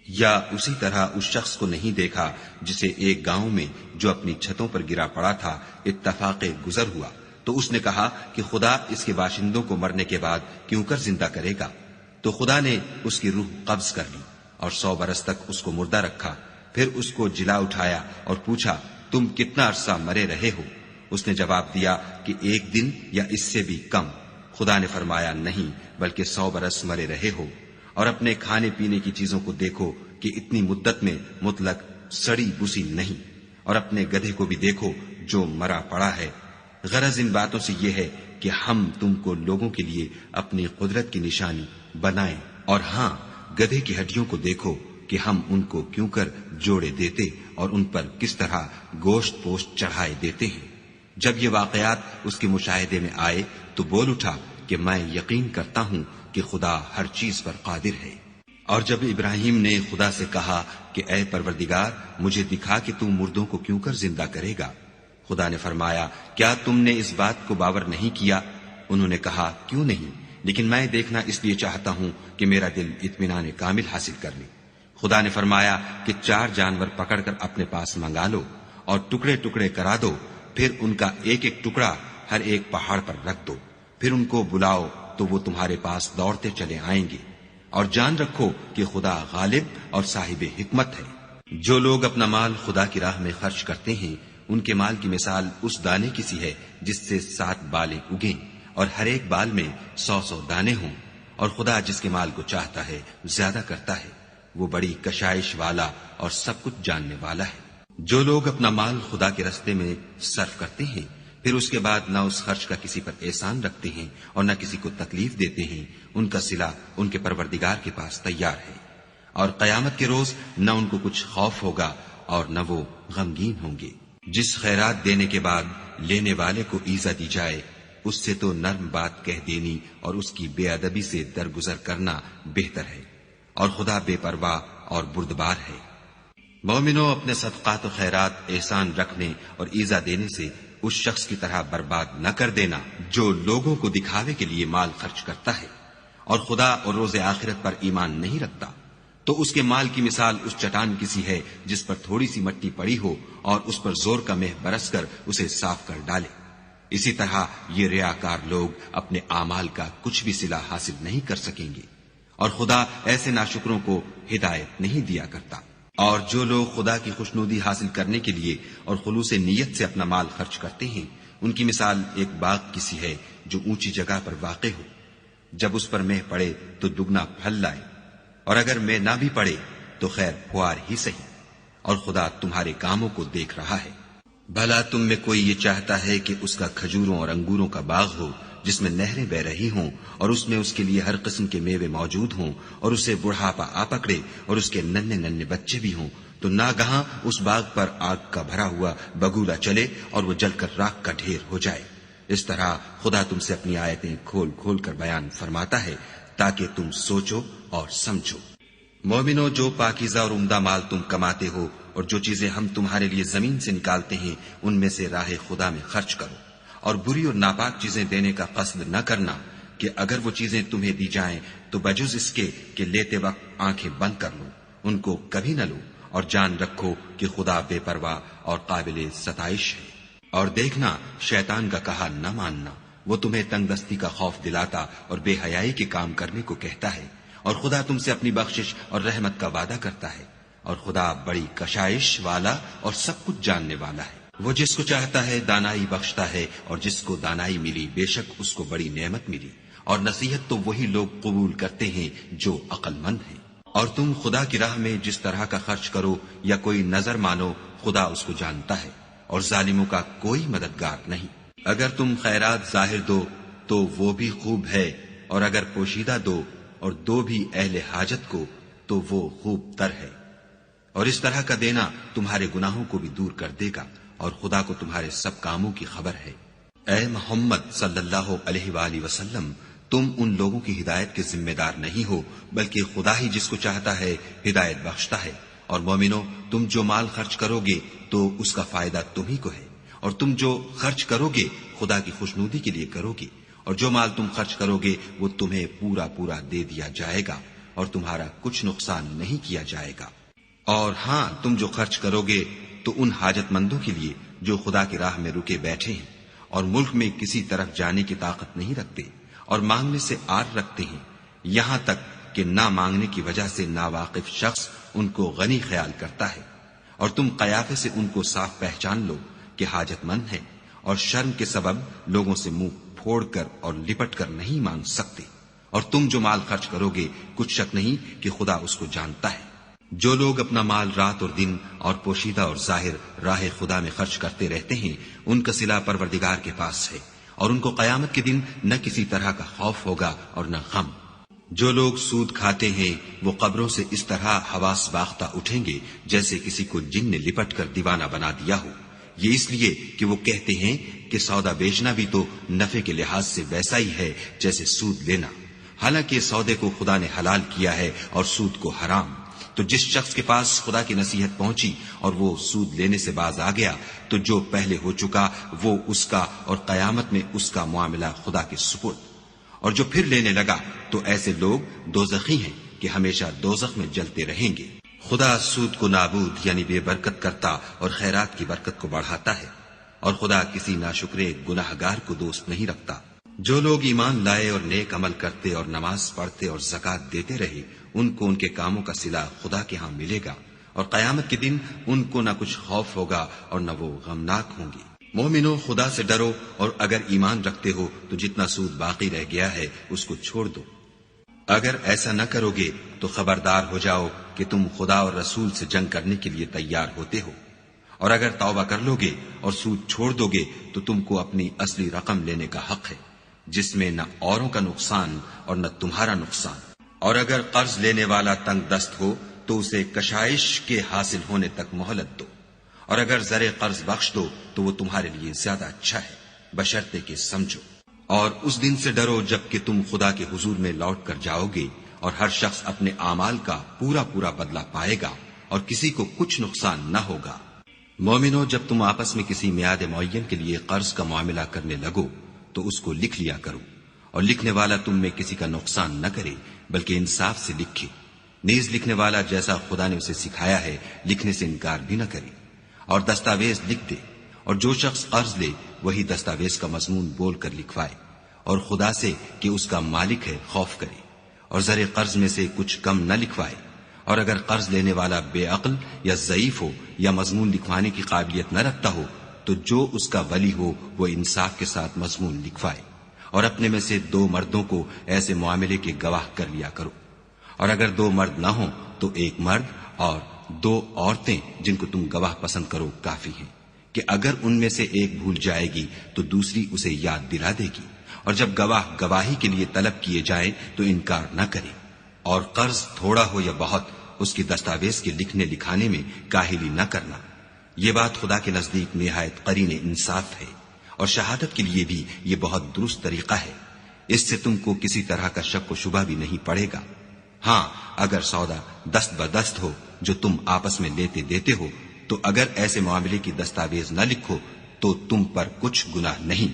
Speaker 1: یا اسی طرح اس شخص کو نہیں دیکھا جسے ایک گاؤں میں جو اپنی چھتوں پر گرا پڑا تھا اتفاق گزر ہوا، تو اس نے کہا کہ خدا اس کے باشندوں کو مرنے کے بعد کیوں کر زندہ کرے گا؟ تو خدا نے اس کی روح قبض کر لی اور 100 برس تک اس کو مردہ رکھا، پھر اس کو جلا اٹھایا اور پوچھا تم کتنا عرصہ مرے رہے ہو؟ اس نے جواب دیا کہ 1 دن یا اس سے بھی کم۔ خدا نے فرمایا نہیں بلکہ 100 برس مرے رہے ہو، اور اپنے کھانے پینے کی چیزوں کو دیکھو کہ اتنی مدت میں مطلق سڑی بسی نہیں، اور اپنے گدھے کو بھی دیکھو جو مرا پڑا ہے۔ غرض ان باتوں سے یہ ہے کہ ہم تم کو لوگوں کے لیے اپنی قدرت کی نشانی بنائیں، اور ہاں گدھے کی ہڈیوں کو دیکھو کہ ہم ان کو کیوں کر جوڑے دیتے اور ان پر کس طرح گوشت پوشت چڑھائے دیتے ہیں۔ جب یہ واقعات اس کے مشاہدے میں آئے تو بول اٹھا کہ میں یقین کرتا ہوں کہ خدا ہر چیز پر قادر ہے۔ اور جب ابراہیم نے خدا سے کہا کہ اے پروردگار مجھے دکھا کہ تو مردوں کو کیوں کر زندہ کرے گا، خدا نے فرمایا کیا تم نے اس بات کو باور نہیں کیا؟ انہوں نے کہا کیوں نہیں، لیکن میں دیکھنا اس لیے چاہتا ہوں کہ میرا دل اطمینان کامل حاصل کر لے۔ خدا نے فرمایا کہ 4 جانور پکڑ کر اپنے پاس منگا لو اور ٹکڑے ٹکڑے کرا دو، پھر ان کا ایک ایک ٹکڑا ہر ایک پہاڑ پر رکھ دو، پھر ان کو بلاؤ تو وہ تمہارے پاس دوڑتے چلے آئیں گے، اور جان رکھو کہ خدا غالب اور صاحب حکمت ہے۔ جو لوگ اپنا مال خدا کی راہ میں خرچ کرتے ہیں ان کے مال کی مثال اس دانے کی سی ہے جس سے 7 بالیں اگیں اور ہر ایک بال میں 100 دانے ہوں، اور خدا جس کے مال کو چاہتا ہے زیادہ کرتا ہے، وہ بڑی کشائش والا اور سب کچھ جاننے والا ہے۔ جو لوگ اپنا مال خدا کے راستے میں صرف کرتے ہیں پھر اس کے بعد نہ اس خرچ کا کسی پر احسان رکھتے ہیں اور نہ کسی کو تکلیف دیتے ہیں، ان کا صلہ ان کے پروردگار کے پاس تیار ہے، اور قیامت کے روز نہ ان کو کچھ خوف ہوگا اور نہ وہ غمگین ہوں گے۔ جس خیرات دینے کے بعد لینے والے کو ایزا دی جائے اس سے تو نرم بات کہہ دینی اور اس کی بے ادبی سے درگزر کرنا بہتر ہے، اور خدا بے پرواہ اور بردبار ہے۔ مومنوں اپنے صدقات و خیرات احسان رکھنے اور ایزا دینے سے اس شخص کی طرح برباد نہ کر دینا جو لوگوں کو دکھاوے کے لیے مال خرچ کرتا ہے اور خدا اور روز آخرت پر ایمان نہیں رکھتا، تو اس کے مال کی مثال اس چٹان کی سی ہے جس پر تھوڑی سی مٹی پڑی ہو اور اس پر زور کا مہ برس کر اسے صاف کر ڈالے۔ اسی طرح یہ ریاکار لوگ اپنے اعمال کا کچھ بھی صلہ حاصل نہیں کر سکیں گے، اور خدا ایسے ناشکروں کو ہدایت نہیں دیا کرتا۔ اور جو لوگ خدا کی خوشنودی حاصل کرنے کے لیے اور خلوص نیت سے اپنا مال خرچ کرتے ہیں ان کی مثال ایک باغ کی سی ہے جو اونچی جگہ پر واقع ہو، جب اس پر مہ پڑے تو دگنا پھل لائے، اور اگر مہ نہ بھی پڑے تو خیر پھوار ہی سہی، اور خدا تمہارے کاموں کو دیکھ رہا ہے۔ بھلا تم میں کوئی یہ چاہتا ہے کہ اس کا کھجوروں اور انگوروں کا باغ ہو جس میں نہریں بہ رہی ہوں اور اس میں اس کے لیے ہر قسم کے میوے موجود ہوں اور اسے بڑھاپا آ پکڑے اور اس کے ننھے ننھے بچے بھی ہوں، تو ناگہاں اس باغ پر آگ کا بھرا ہوا بگولا چلے اور وہ جل کر راکھ کا ڈھیر ہو جائے؟ اس طرح خدا تم سے اپنی آیتیں کھول کھول کر بیان فرماتا ہے تاکہ تم سوچو اور سمجھو۔ مومنو، جو پاکیزہ اور عمدہ مال تم کماتے ہو اور جو چیزیں ہم تمہارے لیے زمین سے نکالتے ہیں ان میں سے راہ خدا میں خرچ کرو، اور بری اور ناپاک چیزیں دینے کا قصد نہ کرنا کہ اگر وہ چیزیں تمہیں دی جائیں تو بجز اس کے کہ لیتے وقت آنکھیں بند کر لو، ان کو کبھی نہ لو، اور جان رکھو کہ خدا بے پرواہ اور قابل ستائش ہے۔ اور دیکھنا، شیطان کا کہا نہ ماننا، وہ تمہیں تنگ دستی کا خوف دلاتا اور بے حیائی کے کام کرنے کو کہتا ہے، اور خدا تم سے اپنی بخشش اور رحمت کا وعدہ کرتا ہے، اور خدا بڑی کشائش والا اور سب کچھ جاننے والا ہے۔ وہ جس کو چاہتا ہے دانائی بخشتا ہے، اور جس کو دانائی ملی بے شک اس کو بڑی نعمت ملی، اور نصیحت تو وہی لوگ قبول کرتے ہیں جو عقل مند ہیں۔ اور تم خدا کی راہ میں جس طرح کا خرچ کرو یا کوئی نظر مانو، خدا اس کو جانتا ہے، اور ظالموں کا کوئی مددگار نہیں۔ اگر تم خیرات ظاہر دو تو وہ بھی خوب ہے، اور اگر پوشیدہ دو اور دو بھی اہل حاجت کو تو وہ خوب تر ہے۔ اور اس طرح کا دینا تمہارے گناہوں کو بھی دور کر دے گا، اور خدا کو تمہارے سب کاموں کی خبر ہے۔ اے محمد صلی اللہ علیہ وآلہ وسلم، تم ان لوگوں کی ہدایت کے ذمہ دار نہیں ہو، بلکہ خدا ہی جس کو چاہتا ہے ہدایت بخشتا ہے۔ اور مومنو، تم جو مال خرچ کرو گے تو اس کا فائدہ تمہیں کو ہے، اور تم جو خرچ کرو گے خدا کی خوشنودی کے لیے کرو گے، اور جو مال تم خرچ کرو گے وہ تمہیں پورا پورا دے دیا جائے گا، اور تمہارا کچھ نقصان نہیں کیا جائے گا۔ اور ہاں، تم جو خرچ کرو گے تو ان حاجت مندوں کے لیے جو خدا کی راہ میں رکے بیٹھے ہیں اور ملک میں کسی طرف جانے کی طاقت نہیں رکھتے اور مانگنے سے آر رکھتے ہیں، یہاں تک کہ نہ مانگنے کی وجہ سے ناواقف شخص ان کو غنی خیال کرتا ہے، اور تم قیافے سے ان کو صاف پہچان لو کہ حاجت مند ہیں، اور شرم کے سبب لوگوں سے منہ پھوڑ کر اور لپٹ کر نہیں مانگ سکتے۔ اور تم جو مال خرچ کرو گے کچھ شک نہیں کہ خدا اس کو جانتا ہے۔ جو لوگ اپنا مال رات اور دن اور پوشیدہ اور ظاہر راہ خدا میں خرچ کرتے رہتے ہیں، ان کا صلہ پروردگار کے پاس ہے، اور ان کو قیامت کے دن نہ کسی طرح کا خوف ہوگا اور نہ غم۔ جو لوگ سود کھاتے ہیں وہ قبروں سے اس طرح حواس باختہ اٹھیں گے جیسے کسی کو جن نے لپٹ کر دیوانہ بنا دیا ہو، یہ اس لیے کہ وہ کہتے ہیں کہ سودا بیچنا بھی تو نفع کے لحاظ سے ویسا ہی ہے جیسے سود لینا، حالانکہ سودے کو خدا نے حلال کیا ہے اور سود کو حرام۔ تو جس شخص کے پاس خدا کی نصیحت پہنچی اور وہ سود لینے سے باز آ گیا تو جو پہلے ہو چکا وہ اس کا، اور قیامت میں اس کا معاملہ خدا کے سپرد۔ اور جو پھر لینے لگا تو ایسے لوگ دوزخی ہیں کہ ہمیشہ دوزخ میں جلتے رہیں گے۔ خدا سود کو نابود یعنی بے برکت کرتا اور خیرات کی برکت کو بڑھاتا ہے، اور خدا کسی ناشکرے گناہگار کو دوست نہیں رکھتا۔ جو لوگ ایمان لائے اور نیک عمل کرتے اور نماز پڑھتے اور زکوٰۃ دیتے رہے، ان کو ان کے کاموں کا صلہ خدا کے ہاں ملے گا، اور قیامت کے دن ان کو نہ کچھ خوف ہوگا اور نہ وہ غمناک ہوں گے۔ مومنو، خدا سے ڈرو، اور اگر ایمان رکھتے ہو تو جتنا سود باقی رہ گیا ہے اس کو چھوڑ دو۔ اگر ایسا نہ کرو گے تو خبردار ہو جاؤ کہ تم خدا اور رسول سے جنگ کرنے کے لیے تیار ہوتے ہو، اور اگر توبہ کر لو گے اور سود چھوڑ دو گے تو تم کو اپنی اصلی رقم لینے کا حق ہے، جس میں نہ اوروں کا نقصان اور نہ تمہارا نقصان۔ اور اگر قرض لینے والا تنگ دست ہو تو اسے کشائش کے حاصل ہونے تک مہلت دو، اور اگر زر قرض بخش دو تو وہ تمہارے لیے زیادہ اچھا ہے، بشرطے کہ سمجھو۔ اور اس دن سے ڈرو جب کہ تم خدا کے حضور میں لوٹ کر جاؤ گے، اور ہر شخص اپنے اعمال کا پورا پورا بدلہ پائے گا، اور کسی کو کچھ نقصان نہ ہوگا۔ مومنو، جب تم آپس میں کسی میعاد معین کے لیے قرض کا معاملہ کرنے لگو تو اس کو لکھ لیا کرو، اور لکھنے والا تم میں کسی کا نقصان نہ کرے بلکہ انصاف سے لکھے۔ نیز لکھنے والا جیسا خدا نے اسے سکھایا ہے لکھنے سے انکار بھی نہ کرے، اور دستاویز لکھ دے، اور جو شخص قرض لے وہی دستاویز کا مضمون بول کر لکھوائے، اور خدا سے کہ اس کا مالک ہے خوف کرے، اور زر قرض میں سے کچھ کم نہ لکھوائے۔ اور اگر قرض لینے والا بے عقل یا ضعیف ہو یا مضمون لکھوانے کی قابلیت نہ رکھتا ہو تو جو اس کا ولی ہو وہ انصاف کے ساتھ مضمون لکھوائے، اور اپنے میں سے 2 مردوں کو ایسے معاملے کے گواہ کر لیا کرو، اور اگر 2 مرد نہ ہوں تو 1 مرد اور 2 عورتیں جن کو تم گواہ پسند کرو کافی ہیں، کہ اگر ان میں سے ایک بھول جائے گی تو دوسری اسے یاد دلا دے گی، اور جب گواہ گواہی کے لیے طلب کیے جائیں تو انکار نہ کرے۔ اور قرض تھوڑا ہو یا بہت اس کی دستاویز کے لکھنے لکھانے میں کاہلی نہ کرنا، یہ بات خدا کے نزدیک نہایت قرین انصاف ہے، اور شہادت کے لیے بھی یہ بہت درست طریقہ ہے، اس سے تم کو کسی طرح کا شک و شبہ بھی نہیں پڑے گا۔ ہاں، اگر سودا دست بدست ہو جو تم آپس میں لیتے دیتے ہو تو اگر ایسے معاملے کی دستاویز نہ لکھو تو تم پر کچھ گناہ نہیں،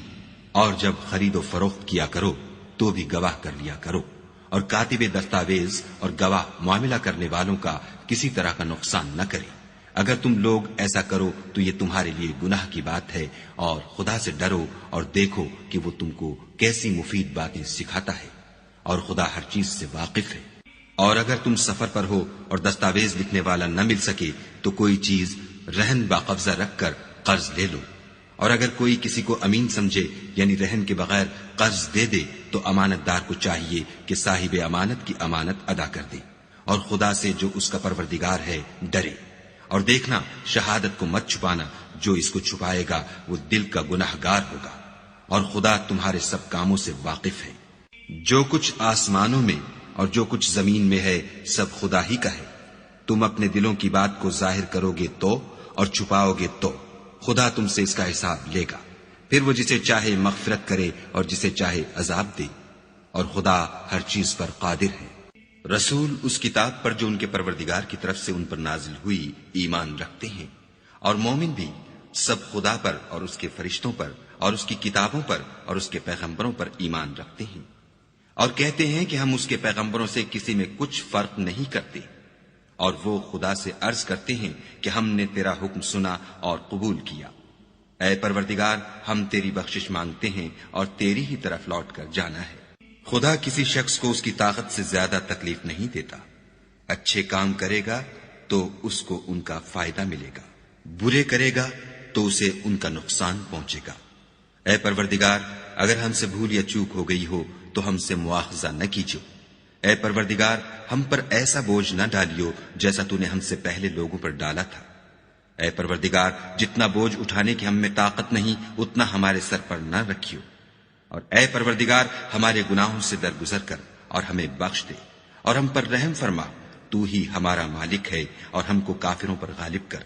Speaker 1: اور جب خرید و فروخت کیا کرو تو بھی گواہ کر لیا کرو، اور کاتب دستاویز اور گواہ معاملہ کرنے والوں کا کسی طرح کا نقصان نہ کرے۔ اگر تم لوگ ایسا کرو تو یہ تمہارے لیے گناہ کی بات ہے، اور خدا سے ڈرو اور دیکھو کہ وہ تم کو کیسی مفید باتیں سکھاتا ہے، اور خدا ہر چیز سے واقف ہے۔ اور اگر تم سفر پر ہو اور دستاویز لکھنے والا نہ مل سکے تو کوئی چیز رہن باقبضہ رکھ کر قرض لے لو، اور اگر کوئی کسی کو امین سمجھے یعنی رہن کے بغیر قرض دے دے تو امانت دار کو چاہیے کہ صاحب امانت کی امانت ادا کر دے، اور خدا سے جو اس کا پروردگار ہے ڈرے۔ اور دیکھنا، شہادت کو مت چھپانا، جو اس کو چھپائے گا وہ دل کا گناہگار ہوگا، اور خدا تمہارے سب کاموں سے واقف ہے۔ جو کچھ آسمانوں میں اور جو کچھ زمین میں ہے سب خدا ہی کا ہے، تم اپنے دلوں کی بات کو ظاہر کرو گے تو اور چھپاؤ گے تو خدا تم سے اس کا حساب لے گا، پھر وہ جسے چاہے مغفرت کرے اور جسے چاہے عذاب دے، اور خدا ہر چیز پر قادر ہے۔ رسول اس کتاب پر جو ان کے پروردگار کی طرف سے ان پر نازل ہوئی ایمان رکھتے ہیں، اور مومن بھی سب خدا پر اور اس کے فرشتوں پر اور اس کی کتابوں پر اور اس کے پیغمبروں پر ایمان رکھتے ہیں، اور کہتے ہیں کہ ہم اس کے پیغمبروں سے کسی میں کچھ فرق نہیں کرتے، اور وہ خدا سے عرض کرتے ہیں کہ ہم نے تیرا حکم سنا اور قبول کیا۔ اے پروردگار، ہم تیری بخشش مانگتے ہیں اور تیری ہی طرف لوٹ کر جانا ہے۔ خدا کسی شخص کو اس کی طاقت سے زیادہ تکلیف نہیں دیتا، اچھے کام کرے گا تو اس کو ان کا فائدہ ملے گا، برے کرے گا تو اسے ان کا نقصان پہنچے گا۔ اے پروردگار، اگر ہم سے بھول یا چوک ہو گئی ہو تو ہم سے مواخذہ نہ کیجو۔ اے پروردگار، ہم پر ایسا بوجھ نہ ڈالیو جیسا تو نے ہم سے پہلے لوگوں پر ڈالا تھا۔ اے پروردگار، جتنا بوجھ اٹھانے کی ہم میں طاقت نہیں اتنا ہمارے سر پر نہ رکھیو، اور اے پروردگار ہمارے گناہوں سے درگزر کر اور ہمیں بخش دے اور ہم پر رحم فرما، تو ہی ہمارا مالک ہے اور ہم کو کافروں پر غالب کر۔